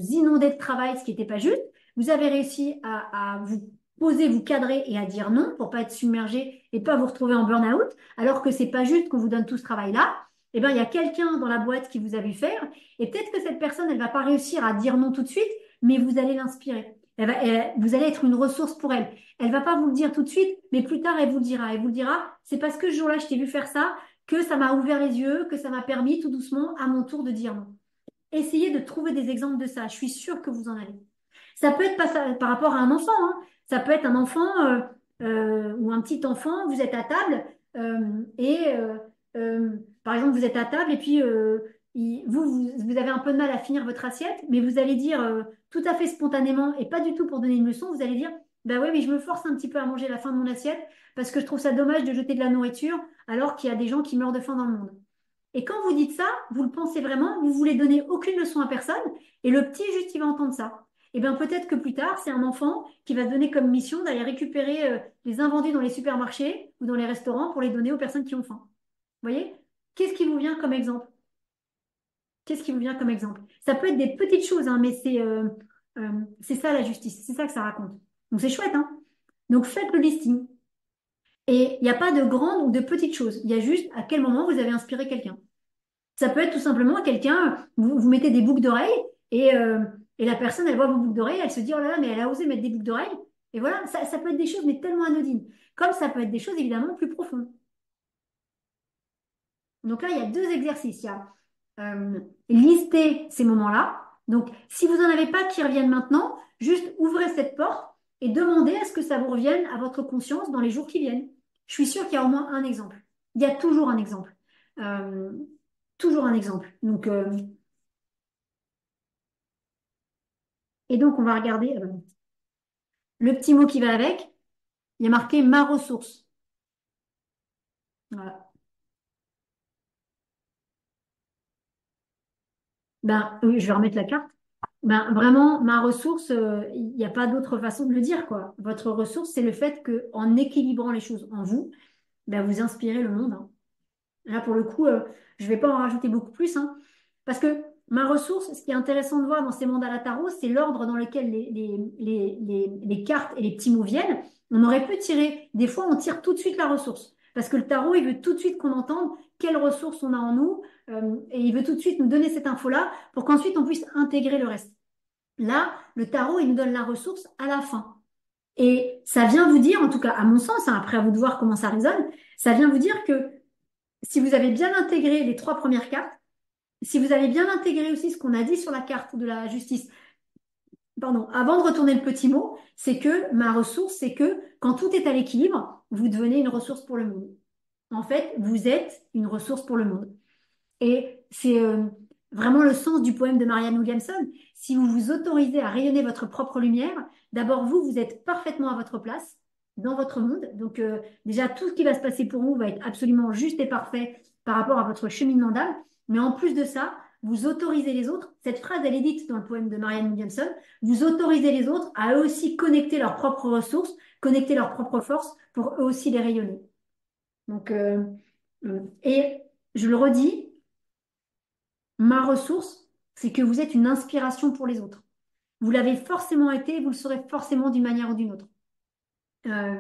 inondait de travail, ce qui n'était pas juste. Vous avez réussi à vous poser, vous cadrer et à dire non pour pas être submergé et pas vous retrouver en burn-out, alors que c'est pas juste qu'on vous donne tout ce travail-là. Eh bien, il y a quelqu'un dans la boîte qui vous a vu faire, et peut-être que cette personne, elle va pas réussir à dire non tout de suite, mais vous allez l'inspirer. Vous allez être une ressource pour elle. Elle va pas vous le dire tout de suite, mais plus tard, elle vous le dira. Elle vous le dira, c'est parce que ce jour-là, je t'ai vu faire ça, que ça m'a ouvert les yeux, que ça m'a permis tout doucement, à mon tour, de dire non. Essayez de trouver des exemples de ça. Je suis sûre que vous en avez. Ça peut être par rapport à un enfant, hein. Ça peut être un enfant ou un petit enfant, vous êtes à table par exemple, vous êtes à table et puis vous avez un peu de mal à finir votre assiette, mais vous allez dire tout à fait spontanément et pas du tout pour donner une leçon, vous allez dire, bah ouais, mais je me force un petit peu à manger la fin de mon assiette parce que je trouve ça dommage de jeter de la nourriture alors qu'il y a des gens qui meurent de faim dans le monde. Et quand vous dites ça, vous le pensez vraiment, vous voulez donner aucune leçon à personne, et le petit juste il va entendre ça. Et bien peut-être que plus tard, c'est un enfant qui va se donner comme mission d'aller récupérer les invendus dans les supermarchés ou dans les restaurants pour les donner aux personnes qui ont faim. Vous voyez? Qu'est-ce qui vous vient comme exemple? Qu'est-ce qui vous vient comme exemple? Ça peut être des petites choses, hein, mais c'est ça la justice, c'est ça que ça raconte. Donc c'est chouette, hein? Donc faites le listing. Et il n'y a pas de grande ou de petite chose. Il y a juste à quel moment vous avez inspiré quelqu'un. Ça peut être tout simplement quelqu'un, vous mettez des boucles d'oreilles et la personne, elle voit vos boucles d'oreilles, elle se dit, oh là là, mais elle a osé mettre des boucles d'oreilles. Et voilà, ça peut être des choses, mais tellement anodines. Comme ça peut être des choses évidemment plus profondes. Donc là, il y a deux exercices. Il y a lister ces moments-là. Donc, si vous n'en avez pas qui reviennent maintenant, juste ouvrez cette porte et demandez à ce que ça vous revienne à votre conscience dans les jours qui viennent. Je suis sûre qu'il y a au moins un exemple. Il y a toujours un exemple. Euh, toujours un exemple. Donc, et donc, on va regarder le petit mot qui va avec. Il y a marqué ma ressource. Voilà. Ben, oui, je vais remettre la carte. Ben, vraiment, ma ressource, il n'y a pas d'autre façon de le dire, quoi. Votre ressource, c'est le fait que, en équilibrant les choses en vous, ben, vous inspirez le monde, hein. Là, pour le coup, je ne vais pas en rajouter beaucoup plus, hein, parce que ma ressource, ce qui est intéressant de voir dans ces mandats tarot, c'est l'ordre dans lequel les cartes et les petits mots viennent. On aurait pu tirer, des fois, on tire tout de suite la ressource, parce que le tarot, il veut tout de suite qu'on entende quelle ressource on a en nous, et il veut tout de suite nous donner cette info-là pour qu'ensuite on puisse intégrer le reste. Là, le tarot, il nous donne la ressource à la fin. Et ça vient vous dire, en tout cas à mon sens, hein, après à vous de voir comment ça résonne, ça vient vous dire que si vous avez bien intégré les trois premières cartes, si vous avez bien intégré aussi ce qu'on a dit sur la carte de la justice, pardon, avant de retourner le petit mot, c'est que ma ressource, c'est que quand tout est à l'équilibre, vous devenez une ressource pour le monde. En fait, vous êtes une ressource pour le monde. Et c'est vraiment le sens du poème de Marianne Williamson. Si vous vous autorisez à rayonner votre propre lumière, d'abord vous, vous êtes parfaitement à votre place dans votre monde. Donc déjà, tout ce qui va se passer pour vous va être absolument juste et parfait par rapport à votre cheminement d'âme. Mais en plus de ça, vous autorisez les autres. Cette phrase, elle est dite dans le poème de Marianne Williamson. Vous autorisez les autres à eux aussi connecter leurs propres ressources, connecter leurs propres forces pour eux aussi les rayonner. Donc, et je le redis, ma ressource, c'est que vous êtes une inspiration pour les autres. Vous l'avez forcément été, vous le serez forcément d'une manière ou d'une autre. Euh,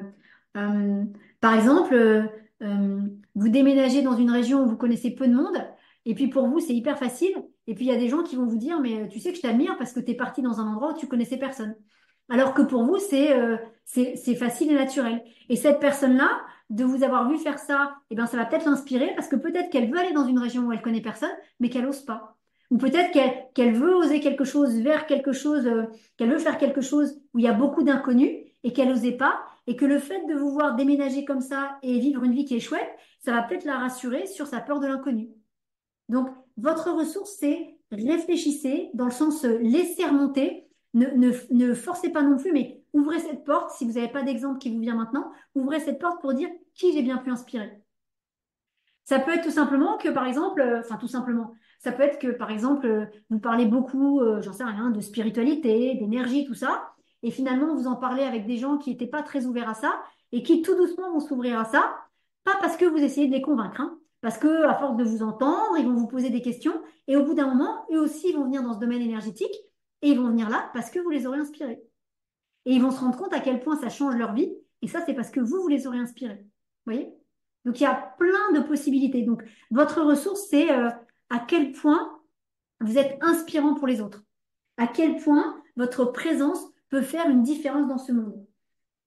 euh, Par exemple, vous déménagez dans une région où vous connaissez peu de monde, et puis pour vous, c'est hyper facile. Et puis il y a des gens qui vont vous dire, mais tu sais que je t'admire parce que tu es parti dans un endroit où tu connaissais personne. Alors que pour vous, c'est facile et naturel. Et cette personne-là, de vous avoir vu faire ça, eh ben, ça va peut-être l'inspirer parce que peut-être qu'elle veut aller dans une région où elle connaît personne, mais qu'elle n'ose pas. Ou peut-être qu'elle veut oser quelque chose vers quelque chose, qu'elle veut faire quelque chose où il y a beaucoup d'inconnus et qu'elle n'osait pas, et que le fait de vous voir déménager comme ça et vivre une vie qui est chouette, ça va peut-être la rassurer sur sa peur de l'inconnu. Donc, votre ressource, c'est réfléchissez dans le sens laissez remonter, ne forcez pas non plus, mais ouvrez cette porte, si vous n'avez pas d'exemple qui vous vient maintenant, ouvrez cette porte pour dire qui j'ai bien pu inspirer. Ça peut être tout simplement que, par exemple, enfin tout simplement, ça peut être que, par exemple, vous parlez beaucoup, j'en sais rien, de spiritualité, d'énergie, tout ça, et finalement, vous en parlez avec des gens qui n'étaient pas très ouverts à ça, et qui tout doucement vont s'ouvrir à ça, pas parce que vous essayez de les convaincre, hein, parce que à force de vous entendre, ils vont vous poser des questions, et au bout d'un moment, eux aussi, ils vont venir dans ce domaine énergétique, et ils vont venir là parce que vous les aurez inspirés. Et ils vont se rendre compte à quel point ça change leur vie. Et ça, c'est parce que vous les aurez inspirés. Vous voyez? Donc, il y a plein de possibilités. Donc, votre ressource, c'est à quel point vous êtes inspirant pour les autres. À quel point votre présence peut faire une différence dans ce monde.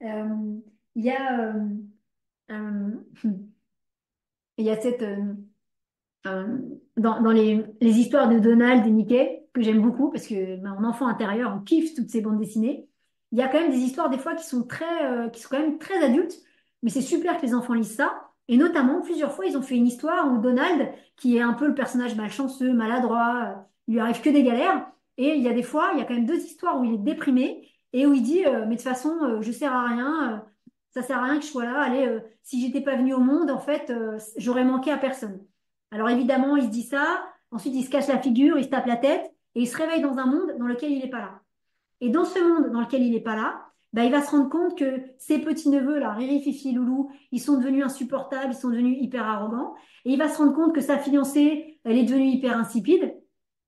Euh, Il y a, euh, il y a cette, euh, dans les histoires de Donald et Mickey, que j'aime beaucoup, parce que mon enfant intérieur, on kiffe toutes ces bandes dessinées. Il y a quand même des histoires, des fois, qui sont quand même très adultes, mais c'est super que les enfants lisent ça. Et notamment, plusieurs fois, ils ont fait une histoire où Donald, qui est un peu le personnage malchanceux, maladroit, il lui arrive que des galères. Et il y a des fois, il y a quand même deux histoires où il est déprimé et où il dit, mais de toute façon, je sers à rien, ça sert à rien que je sois là. Allez, si j'étais pas venu au monde, en fait, j'aurais manqué à personne. Alors évidemment, il se dit ça, ensuite il se cache la figure, il se tape la tête, et il se réveille dans un monde dans lequel il n'est pas là. Et dans ce monde dans lequel il n'est pas là, bah, il va se rendre compte que ses petits-neveux, là, Riri, Fifi, Loulou, ils sont devenus insupportables, ils sont devenus hyper arrogants, et il va se rendre compte que sa fiancée, elle est devenue hyper insipide.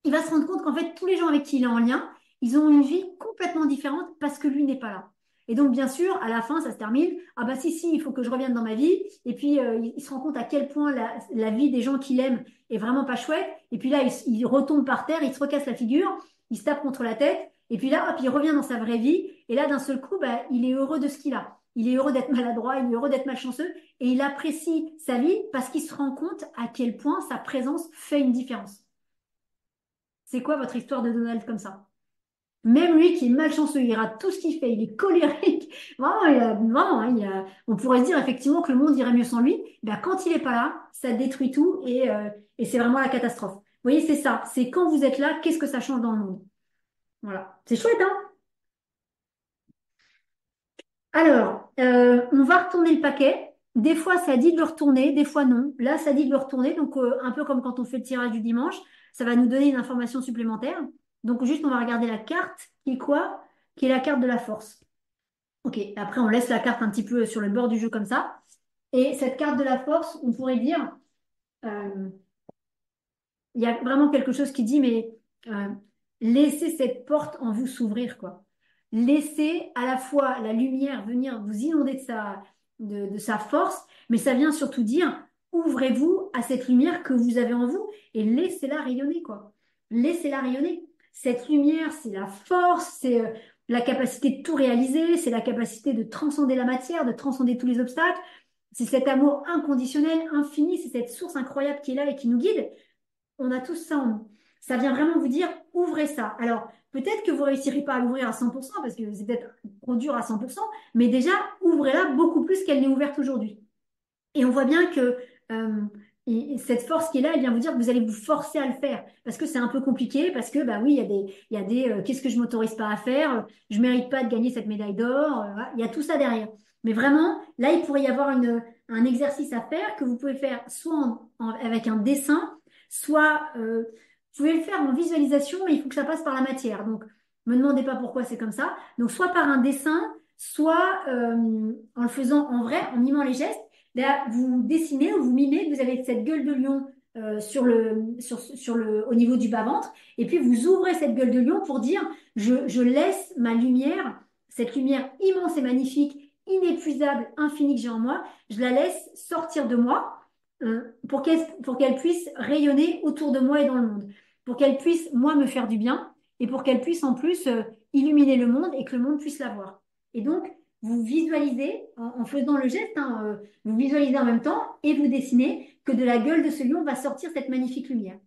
Il va se rendre compte qu'en fait, tous les gens avec qui il est en lien, ils ont une vie complètement différente parce que lui n'est pas là. Et donc, bien sûr, à la fin, ça se termine. Ah bah si, il faut que je revienne dans ma vie. Et puis, il se rend compte à quel point la vie des gens qu'il aime est vraiment pas chouette. Et puis là, il retombe par terre, il se recasse la figure, il se tape contre la tête. Et puis là, hop, il revient dans sa vraie vie. Et là, d'un seul coup, bah, il est heureux de ce qu'il a. Il est heureux d'être maladroit, il est heureux d'être malchanceux. Et il apprécie sa vie parce qu'il se rend compte à quel point sa présence fait une différence. C'est quoi votre histoire de Donald comme ça? Même lui qui est malchanceux, il rate tout ce qu'il fait, il est colérique. Vraiment, vraiment, hein, on pourrait se dire effectivement que le monde irait mieux sans lui. Ben, quand il est pas là, ça détruit tout et c'est vraiment la catastrophe. Vous voyez, c'est ça. C'est quand vous êtes là, qu'est-ce que ça change dans le monde? Voilà. C'est chouette, hein? Alors, on va retourner le paquet. Des fois, ça dit de le retourner, des fois non. Là, ça dit de le retourner, donc un peu comme quand on fait le tirage du dimanche, ça va nous donner une information supplémentaire. Donc, juste, on va regarder la carte qui est quoi? Qui est la carte de la force. Ok, après, on laisse la carte un petit peu sur le bord du jeu comme ça. Et cette carte de la force, on pourrait dire, euh, il y a vraiment quelque chose qui dit, mais euh, laissez cette porte en vous s'ouvrir, quoi. Laissez à la fois la lumière venir vous inonder de sa force, mais ça vient surtout dire, ouvrez-vous à cette lumière que vous avez en vous et laissez-la rayonner, quoi. Laissez-la rayonner. Cette lumière, c'est la force, c'est la capacité de tout réaliser, c'est la capacité de transcender la matière, de transcender tous les obstacles. C'est cet amour inconditionnel, infini, c'est cette source incroyable qui est là et qui nous guide. On a tous ça en nous. Ça vient vraiment vous dire, ouvrez ça. Alors, peut-être que vous réussirez pas à l'ouvrir à 100% parce que c'est peut-être trop dur à 100%, mais déjà, ouvrez-la beaucoup plus qu'elle n'est ouverte aujourd'hui. Et on voit bien que cette force qui est là, elle vient vous dire que vous allez vous forcer à le faire parce que c'est un peu compliqué, parce que bah oui, il y a des qu'est-ce que je m'autorise pas à faire, je mérite pas de gagner cette médaille d'or, voilà. Il y a tout ça derrière. Mais vraiment, là, il pourrait y avoir un exercice à faire que vous pouvez faire soit avec un dessin, soit vous pouvez le faire en visualisation, mais il faut que ça passe par la matière. Donc, me demandez pas pourquoi c'est comme ça. Donc, soit par un dessin, soit en le faisant en vrai, en mimant les gestes. Là, vous dessinez ou vous mimez que vous avez cette gueule de lion au niveau du bas-ventre, et puis vous ouvrez cette gueule de lion pour dire, je laisse ma lumière, cette lumière immense et magnifique, inépuisable, infinie que j'ai en moi, je la laisse sortir de moi pour qu'elle puisse rayonner autour de moi et dans le monde, pour qu'elle puisse, moi, me faire du bien, et pour qu'elle puisse en plus illuminer le monde et que le monde puisse la voir. Et donc, vous visualisez, en faisant le geste, hein, vous visualisez en même temps et vous dessinez que de la gueule de ce lion va sortir cette magnifique lumière.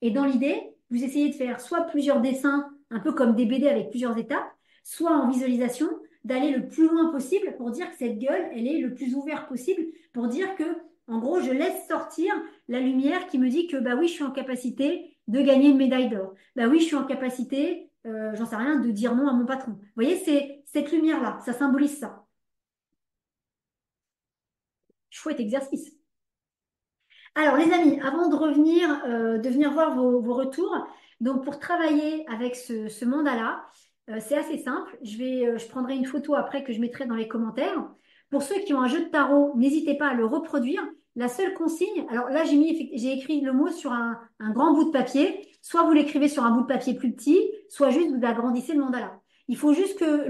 Et dans l'idée, vous essayez de faire soit plusieurs dessins, un peu comme des BD avec plusieurs étapes, soit en visualisation, d'aller le plus loin possible pour dire que cette gueule, elle est le plus ouverte possible, pour dire que, en gros, je laisse sortir la lumière qui me dit que, bah oui, je suis en capacité de gagner une médaille d'or. Bah oui, je suis en capacité, j'en sais rien, de dire non à mon patron. Vous voyez, c'est cette lumière-là, ça symbolise ça. Chouette exercice. Alors, les amis, avant de venir voir vos retours, donc pour travailler avec ce mandala, c'est assez simple. Je prendrai une photo après que je mettrai dans les commentaires. Pour ceux qui ont un jeu de tarot, n'hésitez pas à le reproduire. La seule consigne, alors là, j'ai écrit le mot sur un grand bout de papier. Soit vous l'écrivez sur un bout de papier plus petit, soit juste vous agrandissez le mandala. Il faut juste que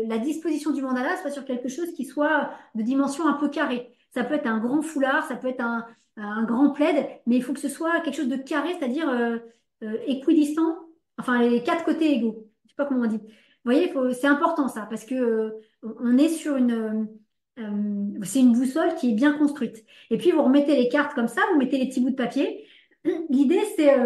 la disposition du mandala soit sur quelque chose qui soit de dimension un peu carrée. Ça peut être un grand foulard, ça peut être un grand plaid, mais il faut que ce soit quelque chose de carré, c'est-à-dire équidistant, enfin les quatre côtés égaux. Je sais pas comment on dit. Vous voyez, c'est important ça, parce que on est sur c'est une boussole qui est bien construite. Et puis vous remettez les cartes comme ça, vous mettez les petits bouts de papier. L'idée c'est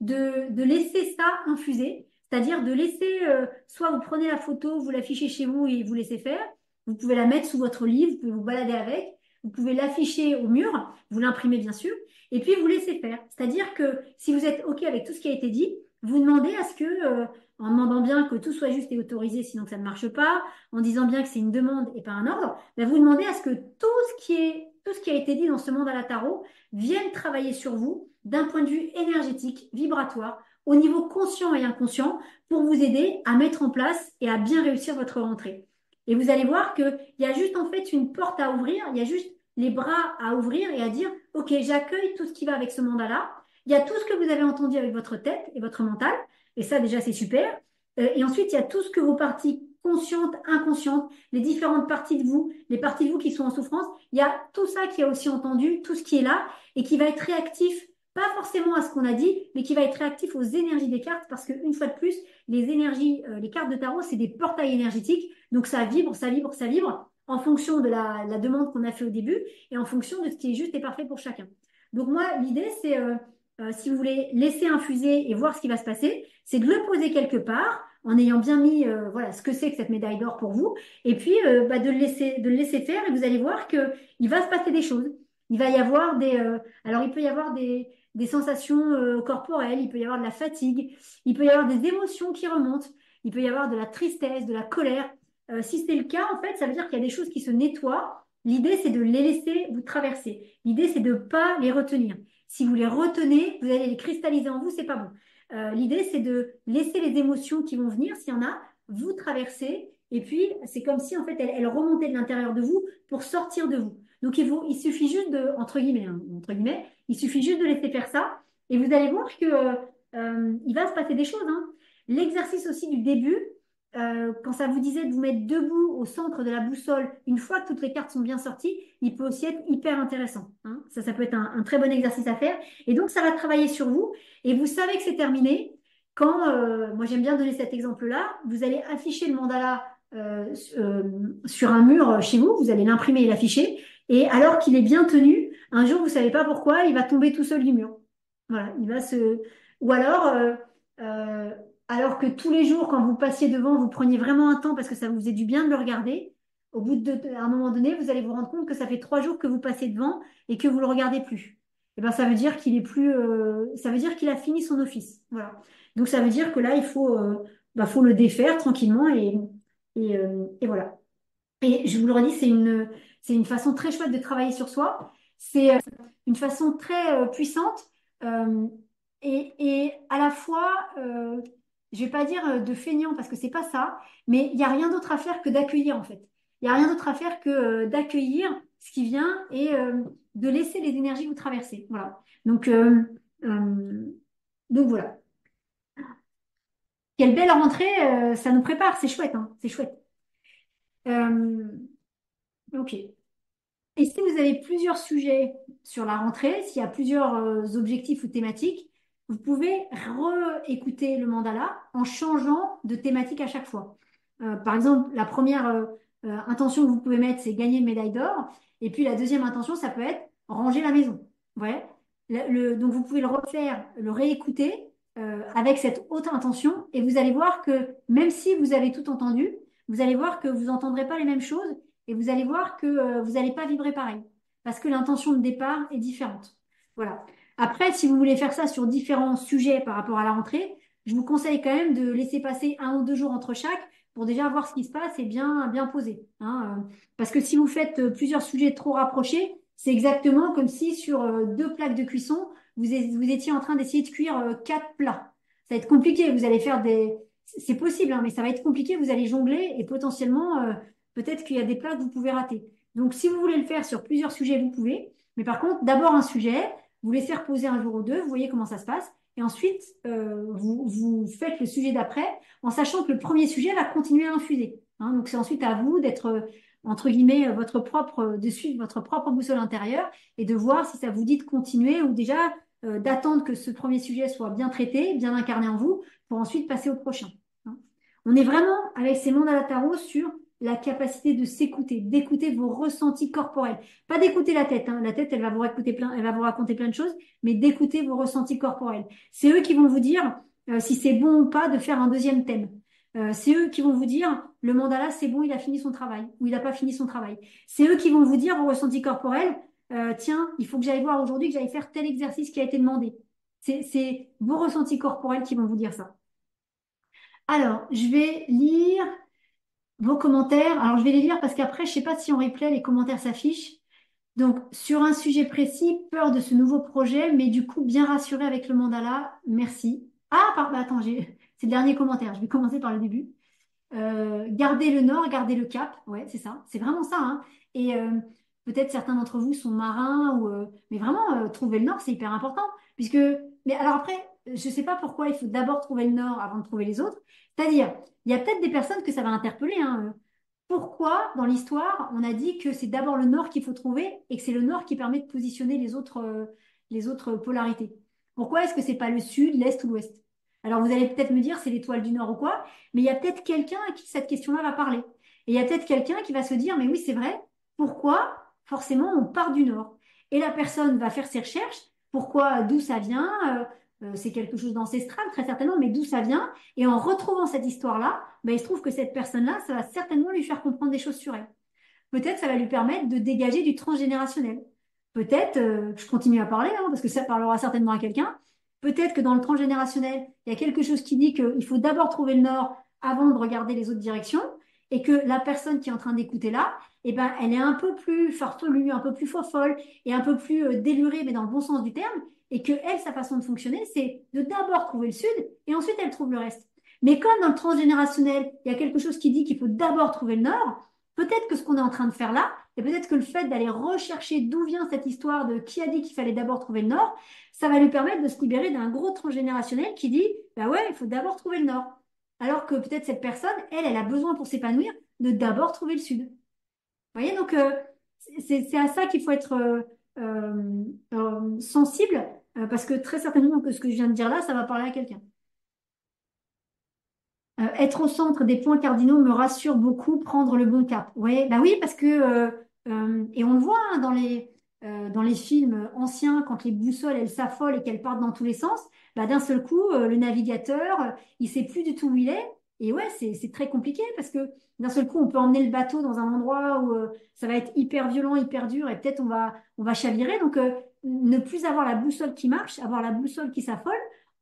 de laisser ça infuser, c'est-à-dire de laisser, soit vous prenez la photo, vous l'affichez chez vous et vous laissez faire. Vous pouvez la mettre sous votre livre, vous pouvez vous balader avec. Vous pouvez l'afficher au mur, vous l'imprimez bien sûr, et puis vous laissez faire. C'est-à-dire que si vous êtes OK avec tout ce qui a été dit, vous demandez à ce que, en demandant bien que tout soit juste et autorisé, sinon que ça ne marche pas, en disant bien que c'est une demande et pas un ordre, ben vous demandez à ce que tout ce qui a été dit dans ce monde à la tarot vienne travailler sur vous d'un point de vue énergétique, vibratoire, au niveau conscient et inconscient, pour vous aider à mettre en place et à bien réussir votre rentrée. Et vous allez voir qu'il y a juste en fait une porte à ouvrir, il y a juste les bras à ouvrir et à dire, OK, j'accueille tout ce qui va avec ce mandat-là. Il y a tout ce que vous avez entendu avec votre tête et votre mental, et ça déjà c'est super. Et ensuite, il y a tout ce que vos parties conscientes, inconscientes, les différentes parties de vous, les parties de vous qui sont en souffrance. Il y a tout ça qui a aussi entendu, tout ce qui est là et qui va être réactif, pas forcément à ce qu'on a dit, mais qui va être réactif aux énergies des cartes parce qu'une fois de plus, les énergies, les cartes de tarot, c'est des portails énergétiques. Donc ça vibre, ça vibre, ça vibre en fonction de la demande qu'on a fait au début et en fonction de ce qui est juste et parfait pour chacun. Donc moi, l'idée, c'est, si vous voulez laisser infuser et voir ce qui va se passer, c'est de le poser quelque part en ayant bien mis voilà, ce que c'est que cette médaille d'or pour vous, et puis de le laisser faire, et vous allez voir que il va se passer des choses. Il va y avoir alors il peut y avoir des sensations corporelles, il peut y avoir de la fatigue, il peut y avoir des émotions qui remontent, il peut y avoir de la tristesse, de la colère. Si c'est le cas, en fait, ça veut dire qu'il y a des choses qui se nettoient. L'idée, c'est de les laisser vous traverser. L'idée, c'est de ne pas les retenir. Si vous les retenez, vous allez les cristalliser en vous, c'est pas bon. L'idée, c'est de laisser les émotions qui vont venir, s'il y en a, vous traverser. Et puis, c'est comme si, en fait, elles remontaient de l'intérieur de vous pour sortir de vous. Donc, il suffit juste de, entre guillemets, il suffit juste de laisser faire ça. Et vous allez voir que, il va se passer des choses, hein. L'exercice aussi du début, quand ça vous disait de vous mettre debout au centre de la boussole, une fois que toutes les cartes sont bien sorties, il peut aussi être hyper intéressant, hein. Ça peut être un très bon exercice à faire. Et donc, ça va travailler sur vous. Et vous savez que c'est terminé quand, moi j'aime bien donner cet exemple-là, vous allez afficher le mandala sur un mur chez vous, vous allez l'imprimer et l'afficher. Et alors qu'il est bien tenu, un jour, vous ne savez pas pourquoi, il va tomber tout seul du mur. Voilà, il va se... Ou alors, euh, alors que tous les jours, quand vous passiez devant, vous preniez vraiment un temps parce que ça vous faisait du bien de le regarder. Au bout à un moment donné, vous allez vous rendre compte que ça fait 3 jours que vous passez devant et que vous le regardez plus. Et ben, ça veut dire qu'il est plus, ça veut dire qu'il a fini son office. Voilà. Donc ça veut dire que là, faut le défaire tranquillement et voilà. Et je vous le redis, c'est une façon très chouette de travailler sur soi. C'est une façon très puissante euh, et à la fois, je vais pas dire de feignant parce que c'est pas ça, mais il n'y a rien d'autre à faire que d'accueillir en fait. Il n'y a rien d'autre à faire que d'accueillir ce qui vient et de laisser les énergies vous traverser. Voilà. Euh, donc voilà. Quelle belle rentrée, ça nous prépare, c'est chouette, hein, c'est chouette. Euh, ok. Et si vous avez plusieurs sujets sur la rentrée, s'il y a plusieurs objectifs ou thématiques, vous pouvez réécouter le mandala en changeant de thématique à chaque fois. Par exemple, la première intention que vous pouvez mettre, c'est gagner une médaille d'or. Et puis la deuxième intention, ça peut être ranger la maison. Ouais. Donc vous pouvez le refaire, le réécouter avec cette haute intention et vous allez voir que même si vous avez tout entendu, vous allez voir que vous n'entendrez pas les mêmes choses et vous allez voir que vous n'allez pas vibrer pareil parce que l'intention de départ est différente. Voilà. Après, si vous voulez faire ça sur différents sujets par rapport à la rentrée, je vous conseille quand même de laisser passer 1 ou 2 jours entre chaque pour déjà voir ce qui se passe et bien poser, hein. Parce que si vous faites plusieurs sujets trop rapprochés, c'est exactement comme si sur 2 plaques de cuisson, vous étiez en train d'essayer de cuire 4 plats. Ça va être compliqué. Vous allez faire des... C'est possible, hein, mais ça va être compliqué. Vous allez jongler et potentiellement, peut-être qu'il y a des plats que vous pouvez rater. Donc, si vous voulez le faire sur plusieurs sujets, vous pouvez. Mais par contre, d'abord un sujet, vous laissez reposer 1 jour ou 2, vous voyez comment ça se passe. Et ensuite, vous faites le sujet d'après en sachant que le premier sujet va continuer à infuser, hein. Donc, c'est ensuite à vous d'être, entre guillemets, de suivre votre propre boussole intérieure et de voir si ça vous dit de continuer ou déjà d'attendre que ce premier sujet soit bien traité, bien incarné en vous pour ensuite passer au prochain, hein. On est vraiment, avec ces mondes à la tarot, sur la capacité de s'écouter, d'écouter vos ressentis corporels. Pas d'écouter la tête, hein. La tête, elle va vous raconter plein de choses, mais d'écouter vos ressentis corporels. C'est eux qui vont vous dire si c'est bon ou pas de faire un deuxième thème. C'est eux qui vont vous dire le mandala, c'est bon, il a fini son travail ou il n'a pas fini son travail. C'est eux qui vont vous dire vos ressentis corporels, tiens, il faut que j'aille voir aujourd'hui, que j'aille faire tel exercice qui a été demandé. C'est vos ressentis corporels qui vont vous dire ça. Alors, je vais lire vos commentaires. Alors, je vais les lire parce qu'après, je sais pas si en replay, les commentaires s'affichent. Donc, sur un sujet précis, peur de ce nouveau projet, mais du coup, bien rassuré avec le mandala. Merci. Ah, attends, c'est le dernier commentaire. Je vais commencer par le début. Garder le nord, garder le cap. Ouais, c'est ça. C'est vraiment ça, hein. Et peut-être certains d'entre vous sont marins, mais vraiment, trouver le nord, c'est hyper important. Mais alors après, je sais pas pourquoi il faut d'abord trouver le nord avant de trouver les autres. C'est-à-dire, il y a peut-être des personnes que ça va interpeller, hein. Pourquoi, dans l'histoire, on a dit que c'est d'abord le nord qu'il faut trouver et que c'est le nord qui permet de positionner les autres polarités? Pourquoi est-ce que c'est pas le sud, l'est ou l'ouest? Alors vous allez peut-être me dire c'est l'étoile du nord ou quoi, mais il y a peut-être quelqu'un à qui cette question-là va parler. Et il y a peut-être quelqu'un qui va se dire, mais oui, c'est vrai, pourquoi forcément on part du nord? Et la personne va faire ses recherches, pourquoi, d'où ça vient, c'est quelque chose d'ancestral très certainement, mais d'où ça vient? Et en retrouvant cette histoire-là, ben, il se trouve que cette personne-là, ça va certainement lui faire comprendre des choses sur elle. Peut-être ça va lui permettre de dégager du transgénérationnel. Peut-être, je continue à parler, hein, parce que ça parlera certainement à quelqu'un. Peut-être que dans le transgénérationnel, il y a quelque chose qui dit qu'il faut d'abord trouver le nord avant de regarder les autres directions, et que la personne qui est en train d'écouter là, eh ben, elle est un peu plus farfelue, un peu plus fofolle, et un peu plus délurée, mais dans le bon sens du terme, et que elle, sa façon de fonctionner, c'est de d'abord trouver le sud, et ensuite elle trouve le reste. Mais comme dans le transgénérationnel, il y a quelque chose qui dit qu'il faut d'abord trouver le nord, peut-être que ce qu'on est en train de faire là, et peut-être que le fait d'aller rechercher d'où vient cette histoire de qui a dit qu'il fallait d'abord trouver le Nord, ça va lui permettre de se libérer d'un gros transgénérationnel qui dit, bah ouais, il faut d'abord trouver le Nord. Alors que peut-être cette personne, elle a besoin pour s'épanouir de d'abord trouver le Sud. Vous voyez, donc c'est à ça qu'il faut être sensible, parce que très certainement que ce que je viens de dire là, ça va parler à quelqu'un. Être au centre des points cardinaux me rassure beaucoup, prendre le bon cap. Ouais, bah oui, parce que et on le voit hein, dans les films anciens, quand les boussoles elles s'affolent et qu'elles partent dans tous les sens, bah d'un seul coup le navigateur il sait plus du tout où il est. Et ouais, c'est très compliqué parce que d'un seul coup on peut emmener le bateau dans un endroit où ça va être hyper violent, hyper dur et peut-être on va chavirer. Donc ne plus avoir la boussole qui marche, avoir la boussole qui s'affole.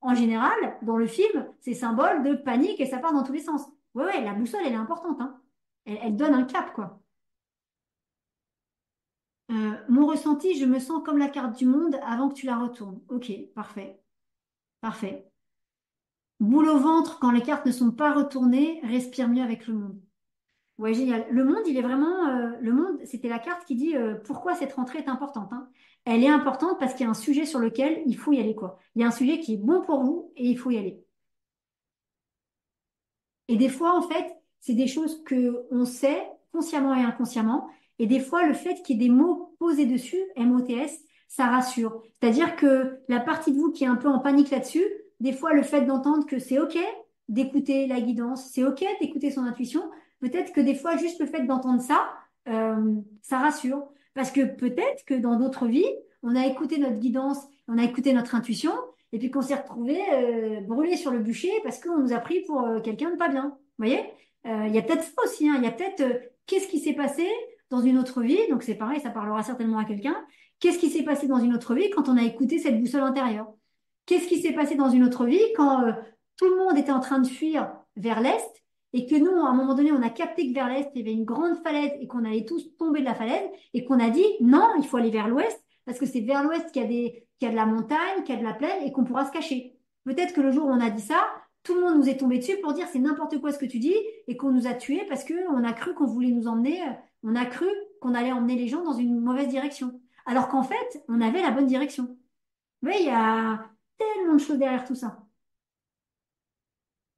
En général, dans le film, c'est symbole de panique et ça part dans tous les sens. Ouais, ouais, la boussole, elle est importante, hein. Elle donne un cap, quoi. Mon ressenti, je me sens comme la carte du monde avant que tu la retournes. Ok, parfait, parfait. Boule au ventre quand les cartes ne sont pas retournées, respire mieux avec le monde. Ouais, génial. Le monde, il est vraiment. Le monde, c'était la carte qui dit pourquoi cette rentrée est importante, hein. Elle est importante parce qu'il y a un sujet sur lequel il faut y aller, quoi. Il y a un sujet qui est bon pour vous et il faut y aller. Et des fois, en fait, c'est des choses que on sait consciemment et inconsciemment. Et des fois, le fait qu'il y ait des mots posés dessus, MOTS, ça rassure. C'est-à-dire que la partie de vous qui est un peu en panique là-dessus, des fois, le fait d'entendre que c'est OK d'écouter la guidance, c'est OK d'écouter son intuition, peut-être que des fois, juste le fait d'entendre ça, ça rassure. Parce que peut-être que dans d'autres vies, on a écouté notre guidance, on a écouté notre intuition, et puis qu'on s'est retrouvé brûlé sur le bûcher parce qu'on nous a pris pour quelqu'un de pas bien. Vous voyez? Il y a peut-être ça aussi, hein. Il y a peut-être qu'est-ce qui s'est passé dans une autre vie, donc c'est pareil, ça parlera certainement à quelqu'un. Qu'est-ce qui s'est passé dans une autre vie quand on a écouté cette boussole intérieure? Qu'est-ce qui s'est passé dans une autre vie quand tout le monde était en train de fuir vers l'est et que nous, à un moment donné, on a capté que vers l'est, il y avait une grande falaise et qu'on allait tous tomber de la falaise et qu'on a dit non, il faut aller vers l'ouest parce que c'est vers l'ouest qu'il y a de la montagne, qu'il y a de la plaine et qu'on pourra se cacher. Peut-être que le jour où on a dit ça, tout le monde nous est tombé dessus pour dire c'est n'importe quoi ce que tu dis et qu'on nous a tués parce que on a cru qu'on voulait nous emmener, on a cru qu'on allait emmener les gens dans une mauvaise direction. Alors qu'en fait, on avait la bonne direction. Oui, il y a tellement de choses derrière tout ça.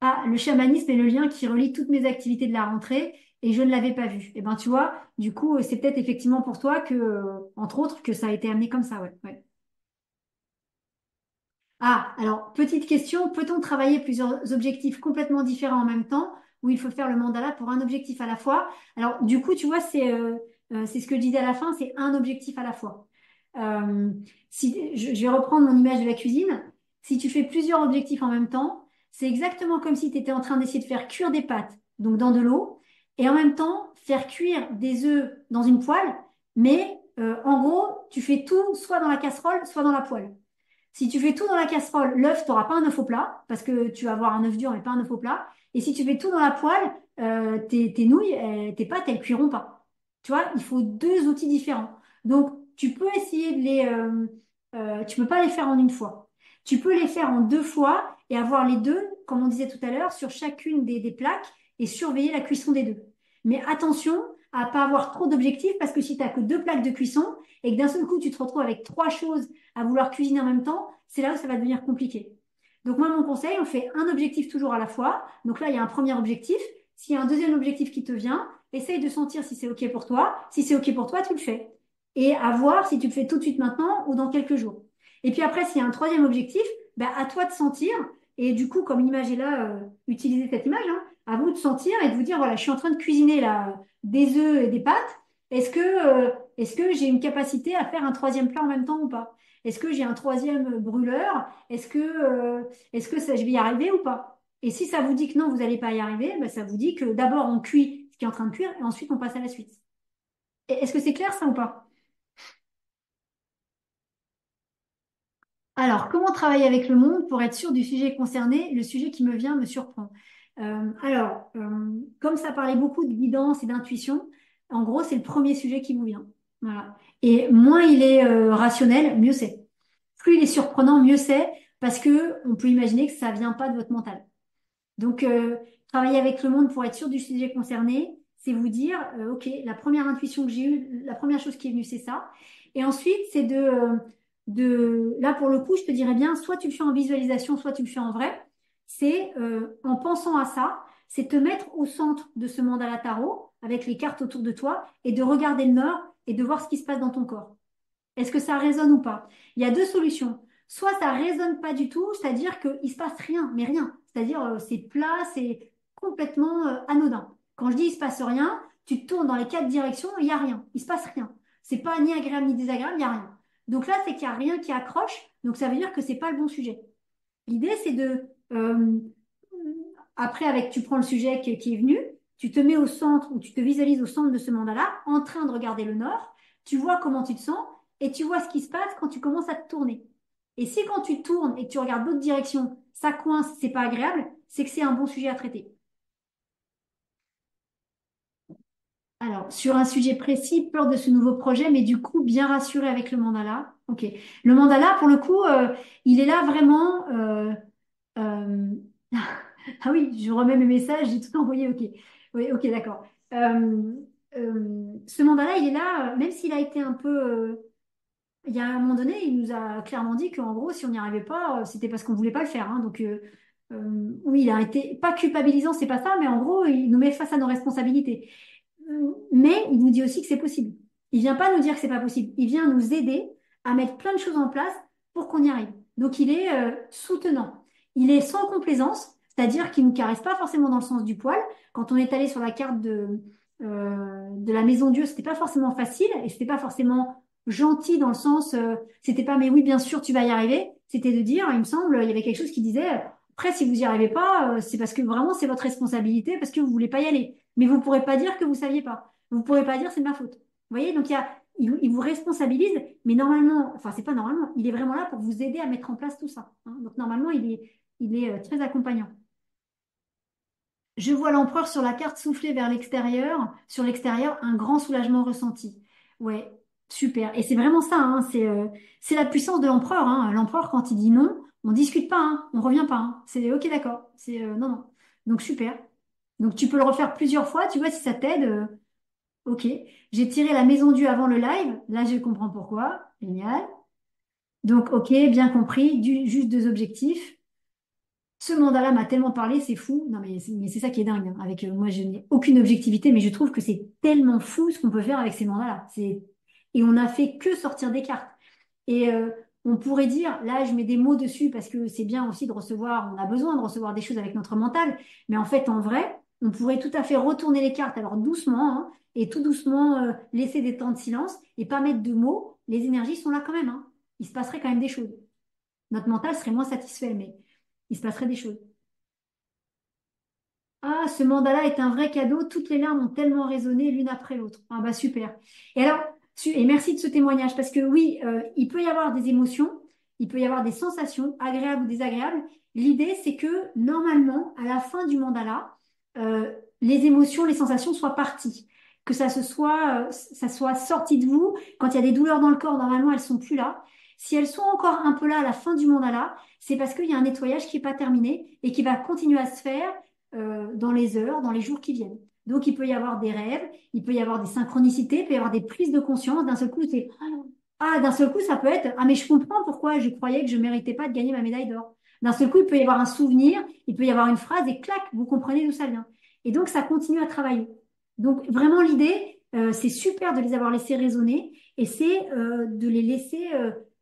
Ah, le chamanisme est le lien qui relie toutes mes activités de la rentrée et je ne l'avais pas vu. Eh ben, tu vois, du coup, c'est peut-être effectivement pour toi que, entre autres, que ça a été amené comme ça, ouais. Ouais. Ah, alors, petite question, peut-on travailler plusieurs objectifs complètement différents en même temps ou il faut faire le mandala pour un objectif à la fois? Alors, du coup, tu vois, c'est ce que je disais à la fin, c'est un objectif à la fois. Euh, si, je vais reprendre mon image de la cuisine. Si tu fais plusieurs objectifs en même temps, c'est exactement comme si tu étais en train d'essayer de faire cuire des pâtes, donc dans de l'eau, et en même temps faire cuire des œufs dans une poêle, mais en gros, tu fais tout soit dans la casserole, soit dans la poêle. Si tu fais tout dans la casserole, l'œuf, tu n'auras pas un œuf au plat, parce que tu vas avoir un œuf dur mais pas un œuf au plat. Et si tu fais tout dans la poêle, tes nouilles, tes pâtes, elles cuiront pas. Tu vois, il faut deux outils différents. Donc, tu peux essayer tu peux pas les faire en une fois. Tu peux les faire en deux fois et avoir les deux, comme on disait tout à l'heure, sur chacune des plaques et surveiller la cuisson des deux. Mais attention à pas avoir trop d'objectifs parce que si tu n'as que deux plaques de cuisson et que d'un seul coup tu te retrouves avec trois choses à vouloir cuisiner en même temps, c'est là où ça va devenir compliqué. Donc moi, mon conseil, on fait un objectif toujours à la fois. Donc là, il y a un premier objectif. S'il y a un deuxième objectif qui te vient, essaye de sentir si c'est OK pour toi. Si c'est OK pour toi, tu le fais. Et à voir si tu le fais tout de suite maintenant ou dans quelques jours. Et puis après, s'il y a un troisième objectif, ben, à toi de sentir. Et du coup, comme l'image est là, utilisez cette image, hein, à vous de sentir et de vous dire, voilà, je suis en train de cuisiner là, des œufs et des pâtes. Est-ce que j'ai une capacité à faire un troisième plat en même temps ou pas? Est-ce que j'ai un troisième brûleur? Est-ce que ça, je vais y arriver ou pas? Et si ça vous dit que non, vous n'allez pas y arriver, ben, ça vous dit que d'abord on cuit ce qui est en train de cuire et ensuite on passe à la suite. Est-ce que c'est clair ça ou pas? Alors, comment travailler avec le monde pour être sûr du sujet concerné? Le sujet qui me vient me surprend. Comme ça parlait beaucoup de guidance et d'intuition, en gros, c'est le premier sujet qui vous vient. Voilà. Et moins il est rationnel, mieux c'est. Plus il est surprenant, mieux c'est, parce que on peut imaginer que ça vient pas de votre mental. Donc, travailler avec le monde pour être sûr du sujet concerné, c'est vous dire, OK, la première intuition que j'ai eue, la première chose qui est venue, c'est ça. Et ensuite, c'est là, pour le coup, je te dirais bien, soit tu le fais en visualisation, soit tu le fais en vrai. C'est, en pensant à ça, c'est te mettre au centre de ce mandala tarot, avec les cartes autour de toi, et de regarder le nord et de voir ce qui se passe dans ton corps. Est-ce que ça résonne ou pas? Il y a deux solutions. Soit ça résonne pas du tout, c'est-à-dire qu'il se passe rien, mais rien. C'est-à-dire c'est plat, c'est complètement anodin. Quand je dis il se passe rien, tu te tournes dans les quatre directions, il y a rien, il se passe rien. C'est pas ni agréable ni désagréable, il y a rien. Donc là, c'est qu'il y a rien qui accroche, donc ça veut dire que c'est pas le bon sujet. L'idée, c'est après, tu prends le sujet qui est venu, tu te mets au centre ou tu te visualises au centre de ce mandat-là, en train de regarder le nord, tu vois comment tu te sens et tu vois ce qui se passe quand tu commences à te tourner. Et si quand tu tournes et que tu regardes d'autres directions, ça coince, c'est pas agréable, c'est que c'est un bon sujet à traiter. Alors, sur un sujet précis, peur de ce nouveau projet, mais du coup, bien rassuré avec le mandala. Ok. Le mandala, pour le coup, il est là vraiment. Euh, Ah oui, je remets mes messages, j'ai tout envoyé, ok. Oui, ok, d'accord. Ce mandat-là, il est là, même s'il a été un peu... il y a un moment donné, il nous a clairement dit qu'en gros, si on n'y arrivait pas, c'était parce qu'on voulait pas le faire, hein. Donc, oui, il a été pas culpabilisant, c'est pas ça, mais en gros, il nous met face à nos responsabilités. Mais il nous dit aussi que c'est possible. Il vient pas nous dire que c'est pas possible. Il vient nous aider à mettre plein de choses en place pour qu'on y arrive. Donc il est soutenant. Il est sans complaisance, c'est-à-dire qu'il ne nous caresse pas forcément dans le sens du poil. Quand on est allé sur la carte de la Maison Dieu, c'était pas forcément facile et c'était pas forcément gentil dans le sens, c'était pas mais oui bien sûr tu vas y arriver. C'était de dire, il me semble, il y avait quelque chose qui disait, après si vous y arrivez pas, c'est parce que vraiment c'est votre responsabilité parce que vous voulez pas y aller. Mais vous ne pourrez pas dire que vous ne saviez pas. Vous ne pourrez pas dire c'est de ma faute. Vous voyez, donc il vous responsabilise, mais normalement, enfin c'est pas normalement, il est vraiment là pour vous aider à mettre en place tout ça, hein. Donc normalement, il est très accompagnant. Je vois l'empereur sur la carte souffler vers l'extérieur, sur l'extérieur, un grand soulagement ressenti. Ouais, super. Et c'est vraiment ça, hein, c'est la puissance de l'empereur, hein. L'empereur, quand il dit non, on discute pas, hein, on revient pas, hein. C'est ok, d'accord. C'est non, non. Donc super. Donc tu peux le refaire plusieurs fois, tu vois si ça t'aide. Ok. J'ai tiré la maison Dieu avant le live. Là, je comprends pourquoi. Génial. Donc ok, bien compris. Juste deux objectifs. Ce mandat-là m'a tellement parlé, c'est fou. Non, mais c'est ça qui est dingue, hein. Avec moi, je n'ai aucune objectivité, mais je trouve que c'est tellement fou ce qu'on peut faire avec ces mandats-là. Et on n'a fait que sortir des cartes. Et on pourrait dire, là, je mets des mots dessus parce que c'est bien aussi de recevoir, on a besoin de recevoir des choses avec notre mental. Mais en fait, en vrai, on pourrait tout à fait retourner les cartes, alors doucement, hein, et tout doucement laisser des temps de silence et pas mettre de mots. Les énergies sont là quand même, hein. Il se passerait quand même des choses. Notre mental serait moins satisfait, mais il se passerait des choses. Ah, ce mandat-là est un vrai cadeau. Toutes les larmes ont tellement résonné l'une après l'autre. Ah bah super. Et alors, et merci de ce témoignage parce que oui, il peut y avoir des émotions, il peut y avoir des sensations agréables ou désagréables. L'idée, c'est que normalement, à la fin du mandat-là, les émotions, les sensations soient parties, que ça soit sorti de vous. Quand il y a des douleurs dans le corps, normalement, elles sont plus là. Si elles sont encore un peu là à la fin du mandat-là, c'est parce qu'il y a un nettoyage qui n'est pas terminé et qui va continuer à se faire dans les heures, dans les jours qui viennent. Donc, il peut y avoir des rêves, il peut y avoir des synchronicités, il peut y avoir des prises de conscience. D'un seul coup, ça peut être, ah, mais je comprends pourquoi je croyais que je méritais pas de gagner ma médaille d'or. D'un seul coup, il peut y avoir un souvenir, il peut y avoir une phrase et clac, vous comprenez d'où ça vient. Et donc, ça continue à travailler. Donc, vraiment, l'idée, c'est super de les avoir laissés raisonner et c'est de les laisser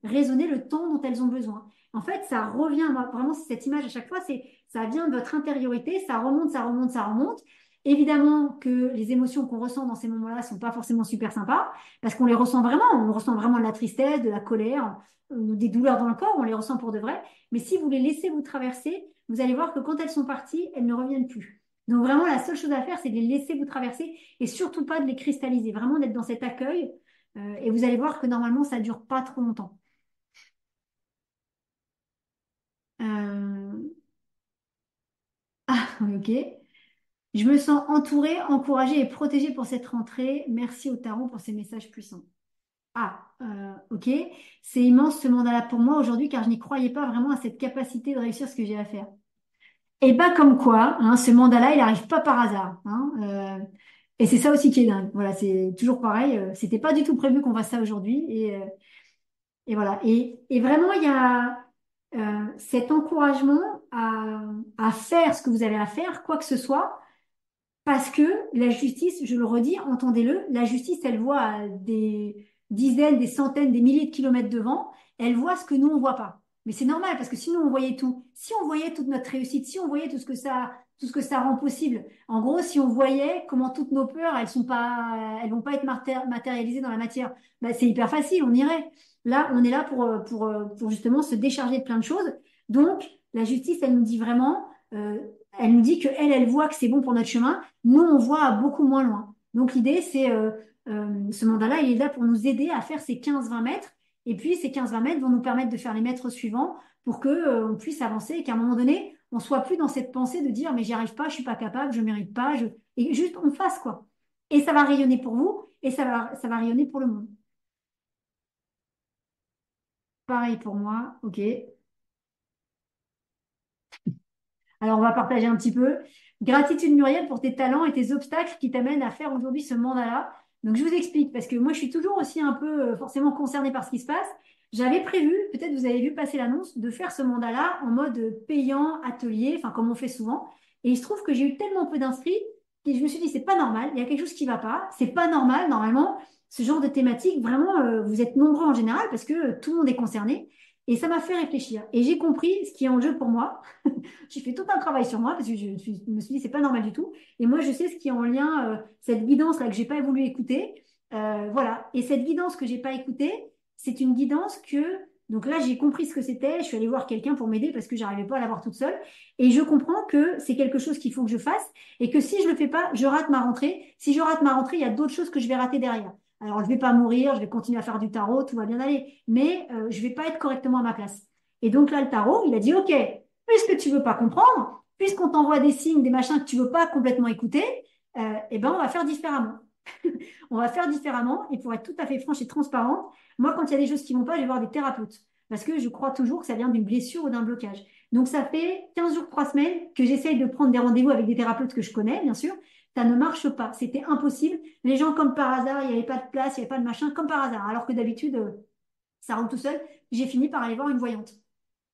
raisonner le temps dont elles ont besoin. En fait, ça revient, moi, vraiment, c'est cette image à chaque fois, c'est ça vient de votre intériorité, ça remonte, ça remonte, ça remonte. Évidemment que les émotions qu'on ressent dans ces moments-là sont pas forcément super sympas, parce qu'on les ressent vraiment, on ressent vraiment de la tristesse, de la colère, des douleurs dans le corps, on les ressent pour de vrai. Mais si vous les laissez vous traverser, vous allez voir que quand elles sont parties, elles ne reviennent plus. Donc vraiment, la seule chose à faire, c'est de les laisser vous traverser et surtout pas de les cristalliser, vraiment d'être dans cet accueil. Et vous allez voir que normalement, ça dure pas trop longtemps. Euh, Ah, ok. Je me sens entourée, encouragée et protégée pour cette rentrée. Merci au tarot pour ces messages puissants. Ah, ok. C'est immense ce mandat-là pour moi aujourd'hui car je n'y croyais pas vraiment à cette capacité de réussir ce que j'ai à faire. Et bah comme quoi, hein, ce mandat-là, il n'arrive pas par hasard. Hein, et c'est ça aussi qui est dingue. Voilà, c'est toujours pareil. C'était pas du tout prévu qu'on fasse ça aujourd'hui. Et voilà. Et vraiment, il y a cet encouragement à faire ce que vous avez à faire, quoi que ce soit. Parce que la justice, je le redis, entendez-le, la justice, elle voit à des dizaines, des centaines, des milliers de kilomètres devant, elle voit ce que nous, on voit pas. Mais c'est normal, parce que si nous, on voyait tout, si on voyait toute notre réussite, si on voyait tout ce que ça rend possible, en gros, si on voyait comment toutes nos peurs, elles vont pas être matérialisées dans la matière, bah, c'est hyper facile, on irait. Là, on est là pour justement se décharger de plein de choses. Donc, la justice, elle nous dit vraiment, elle nous dit que elle voit que c'est bon pour notre chemin. Nous, on voit à beaucoup moins loin. Donc, l'idée, c'est ce mandat-là, il est là pour nous aider à faire ces 15-20 mètres. Et puis, ces 15-20 mètres vont nous permettre de faire les mètres suivants pour que, on puisse avancer et qu'à un moment donné, on soit plus dans cette pensée de dire, mais j'y arrive pas, je suis pas capable, je mérite pas, et juste on fasse quoi. Et ça va rayonner pour vous et ça va rayonner pour le monde. Pareil pour moi, ok. Alors, on va partager un petit peu. Gratitude Muriel pour tes talents et tes obstacles qui t'amènent à faire aujourd'hui ce mandat-là. Donc, je vous explique, parce que moi, je suis toujours aussi un peu forcément concernée par ce qui se passe. J'avais prévu, peut-être vous avez vu passer l'annonce, de faire ce mandat-là en mode payant, atelier, enfin, comme on fait souvent. Et il se trouve que j'ai eu tellement peu d'inscrits que je me suis dit, c'est pas normal, il y a quelque chose qui va pas. C'est pas normal, normalement, ce genre de thématique, vraiment, vous êtes nombreux en général parce que tout le monde est concerné. Et ça m'a fait réfléchir. Et j'ai compris ce qui est en jeu pour moi. J'ai fait tout un travail sur moi parce que me suis dit c'est pas normal du tout. Et moi je sais ce qui est en lien, cette guidance là que j'ai pas voulu écouter. Voilà. Et cette guidance que j'ai pas écoutée, c'est une guidance que donc là j'ai compris ce que c'était. Je suis allée voir quelqu'un pour m'aider parce que j'arrivais pas à l'avoir toute seule. Et je comprends que c'est quelque chose qu'il faut que je fasse et que si je le fais pas, je rate ma rentrée. Si je rate ma rentrée, il y a d'autres choses que je vais rater derrière. Alors je vais pas mourir, je vais continuer à faire du tarot, tout va bien aller, mais je vais pas être correctement à ma place. Et donc là le tarot, il a dit OK. Puisque tu veux pas comprendre, puisqu'on t'envoie des signes, des machins que tu veux pas complètement écouter, eh ben on va faire différemment. On va faire différemment. Et pour être tout à fait franche et transparente, moi, quand il y a des choses qui vont pas, je vais voir des thérapeutes. Parce que je crois toujours que ça vient d'une blessure ou d'un blocage. Donc, ça fait 15 jours, 3 semaines que j'essaye de prendre des rendez-vous avec des thérapeutes que je connais, bien sûr. Ça ne marche pas. C'était impossible. Les gens, comme par hasard, il n'y avait pas de place, il n'y avait pas de machin, comme par hasard. Alors que d'habitude, ça roule tout seul. J'ai fini par aller voir une voyante.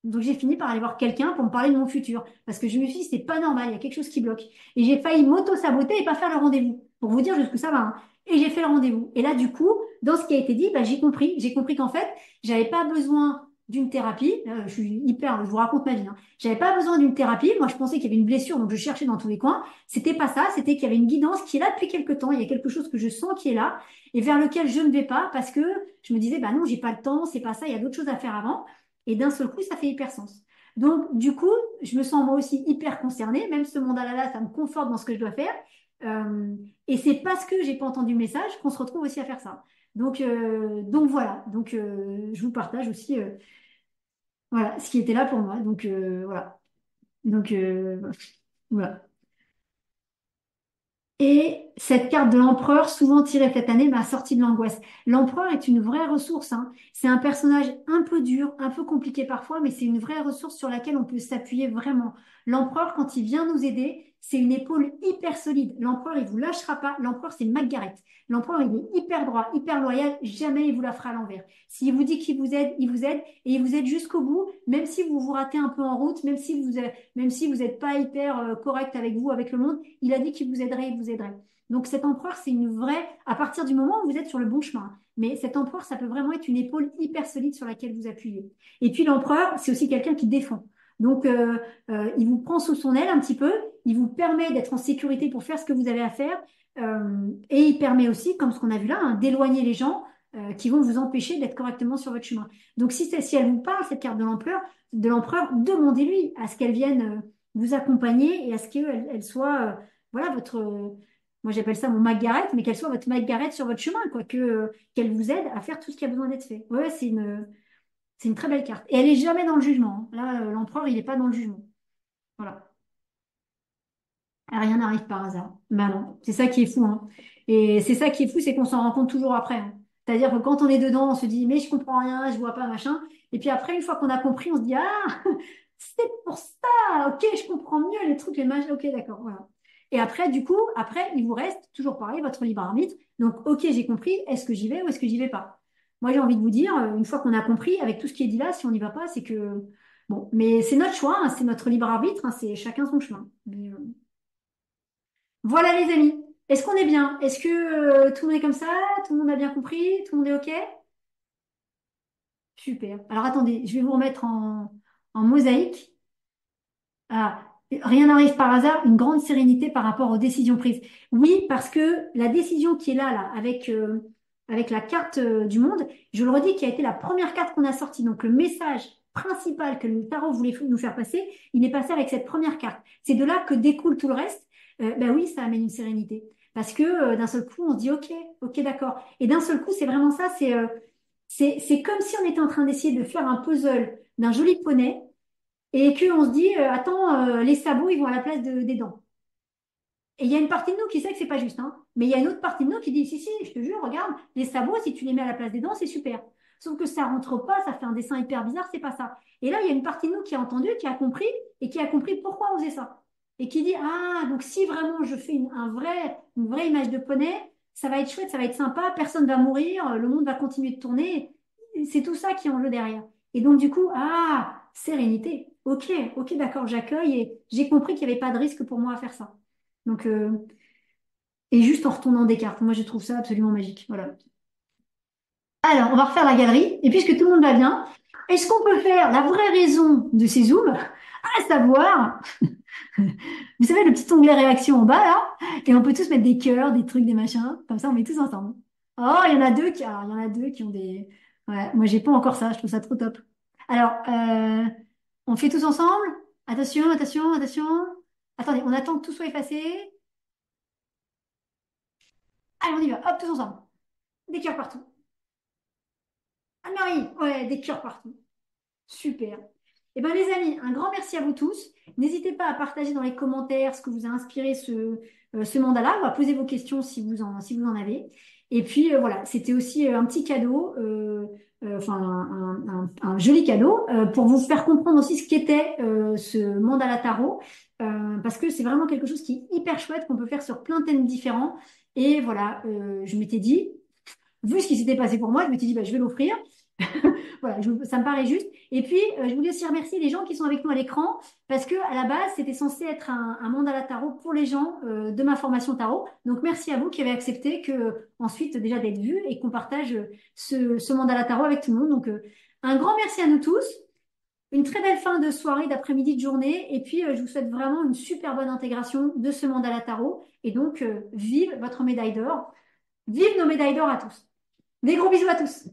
Donc j'ai fini par aller voir quelqu'un pour me parler de mon futur. Parce que je me suis dit, c'est pas normal, il y a quelque chose qui bloque. Et j'ai failli m'auto-saboter et pas faire le rendez-vous. Pour vous dire jusqu'où ça va. Hein. Et j'ai fait le rendez-vous. Et là, du coup, dans ce qui a été dit, bah, j'ai compris. J'ai compris qu'en fait, j'avais pas besoin d'une thérapie. Je suis hyper, je vous raconte ma vie. Hein. J'avais pas besoin d'une thérapie. Moi, je pensais qu'il y avait une blessure, donc je cherchais dans tous les coins. C'était pas ça. C'était qu'il y avait une guidance qui est là depuis quelque temps. Il y a quelque chose que je sens qui est là et vers lequel je ne vais pas parce que je me disais, bah non, j'ai pas le temps, c'est pas ça. Il y a d'autres choses à faire avant. Et d'un seul coup, ça fait hyper sens. Donc, du coup, je me sens moi aussi hyper concernée. Même ce mandat-là, ça me conforte dans ce que je dois faire. Et c'est parce que j'ai pas entendu le message qu'on se retrouve aussi à faire ça. Donc voilà. Donc, je vous partage aussi voilà, ce qui était là pour moi. Donc, voilà. Donc, voilà. Et Cette carte de l'empereur, souvent tirée cette année, m'a sorti de l'angoisse. L'empereur est une vraie ressource, hein. C'est un personnage un peu dur, un peu compliqué parfois, mais c'est une vraie ressource sur laquelle on peut s'appuyer vraiment. L'empereur, quand il vient nous aider, c'est une épaule hyper solide. L'empereur, il vous lâchera pas. L'empereur, c'est Margaret. L'empereur, il est hyper droit, hyper loyal. Jamais il vous la fera à l'envers. S'il vous dit qu'il vous aide, il vous aide et il vous aide jusqu'au bout, même si vous vous ratez un peu en route, même si vous n'êtes pas hyper correct avec vous, avec le monde, il a dit qu'il vous aiderait, il vous aiderait. Donc cet empereur, c'est une vraie, à partir du moment où vous êtes sur le bon chemin. Mais cet empereur, ça peut vraiment être une épaule hyper solide sur laquelle vous appuyez. Et puis l'empereur, c'est aussi quelqu'un qui défend. Donc il vous prend sous son aile un petit peu, il vous permet d'être en sécurité pour faire ce que vous avez à faire, et il permet aussi, comme ce qu'on a vu là, hein, d'éloigner les gens qui vont vous empêcher d'être correctement sur votre chemin. Donc si elle vous parle, cette carte de l'empereur, demandez-lui à ce qu'elle vienne vous accompagner et à ce qu'elle soit, voilà, moi, j'appelle ça mon Margaret, mais qu'elle soit votre Margaret sur votre chemin, quoi, qu'elle vous aide à faire tout ce qui a besoin d'être fait. Ouais, c'est une très belle carte. Et elle est jamais dans le jugement, hein. Là, l'empereur, il n'est pas dans le jugement. Voilà. Rien n'arrive par hasard. Ben non, c'est ça qui est fou, hein. Et c'est ça qui est fou, c'est qu'on s'en rend compte toujours après, hein. C'est-à-dire que quand on est dedans, on se dit, mais je comprends rien, je vois pas, machin. Et puis après, une fois qu'on a compris, on se dit, ah, c'est pour ça, ok, je comprends mieux les trucs, les machins, ok, d'accord, voilà. Et après, du coup, après, il vous reste toujours pareil, votre libre arbitre. Donc, ok, j'ai compris, est-ce que j'y vais ou est-ce que j'y vais pas? Moi, j'ai envie de vous dire, une fois qu'on a compris, avec tout ce qui est dit là, si on n'y va pas, c'est que, bon, mais c'est notre choix, hein, c'est notre libre arbitre, hein, c'est chacun son chemin. Mais, voilà les amis. Est-ce qu'on est bien? Est-ce que tout le monde est comme ça? Tout le monde a bien compris? Tout le monde est OK? Super. Alors attendez, je vais vous remettre en mosaïque. Ah, rien n'arrive par hasard, une grande sérénité par rapport aux décisions prises. Oui, parce que la décision qui est là, avec la carte du monde, je le redis, qui a été la première carte qu'on a sortie. Donc le message principal que le tarot voulait nous faire passer, il est passé avec cette première carte. C'est de là que découle tout le reste. Ben oui, ça amène une sérénité. Parce que d'un seul coup, on se dit OK, OK, d'accord. Et d'un seul coup, c'est vraiment ça, c'est comme si on était en train d'essayer de faire un puzzle d'un joli poney et qu'on se dit, attends, les sabots, ils vont à la place des dents. Et il y a une partie de nous qui sait que c'est pas juste, hein. Mais il y a une autre partie de nous qui dit, si, si, je te jure, regarde, les sabots, si tu les mets à la place des dents, c'est super. Sauf que ça rentre pas, ça fait un dessin hyper bizarre, c'est pas ça. Et là, il y a une partie de nous qui a entendu, qui a compris, et qui a compris pourquoi on faisait ça. Et qui dit, ah, donc si vraiment je fais une vraie image de poney, ça va être chouette, ça va être sympa, personne va mourir, le monde va continuer de tourner. C'est tout ça qui est en jeu derrière. Et donc, du coup, ah, sérénité. Ok, ok, d'accord, j'accueille et j'ai compris qu'il n'y avait pas de risque pour moi à faire ça. Donc, et juste en retournant des cartes. Moi, je trouve ça absolument magique. Voilà. Alors, on va refaire la galerie. Et puisque tout le monde va bien, est-ce qu'on peut faire la vraie raison de ces zooms, à savoir, vous savez, le petit onglet réaction en bas, là, et on peut tous mettre des cœurs, des trucs, des machins. Comme ça, on met tous ensemble. Oh, il y en a deux qui ont des... Ouais, moi, j'ai pas encore ça. Je trouve ça trop top. Alors, on fait tous ensemble. Attention, attention, attention. Attendez, on attend que tout soit effacé. Allez, on y va. Hop, tous ensemble. Des cœurs partout. Anne-Marie, ouais, des cœurs partout. Super. Eh bien, les amis, un grand merci à vous tous. N'hésitez pas à partager dans les commentaires ce que vous a inspiré ce mandala ou à poser vos questions si vous en avez. Et puis, voilà, c'était aussi un petit cadeau, enfin, un joli cadeau pour vous faire comprendre aussi ce qu'était ce mandala tarot. Parce que c'est vraiment quelque chose qui est hyper chouette, qu'on peut faire sur plein de thèmes différents. Et voilà, je m'étais dit, vu ce qui s'était passé pour moi, je m'étais dit, bah, je vais l'offrir. Voilà, ça me paraît juste. Et puis, je voulais aussi remercier les gens qui sont avec nous à l'écran parce que à la base, c'était censé être un mandala tarot pour les gens de ma formation tarot. Donc, merci à vous qui avez accepté que ensuite déjà d'être vu et qu'on partage ce mandala tarot avec tout le monde. Donc, un grand merci à nous tous. Une très belle fin de soirée, d'après-midi, de journée. Et puis, je vous souhaite vraiment une super bonne intégration de ce mandala tarot. Et donc, vive votre médaille d'or. Vive nos médailles d'or à tous. Des gros bisous à tous.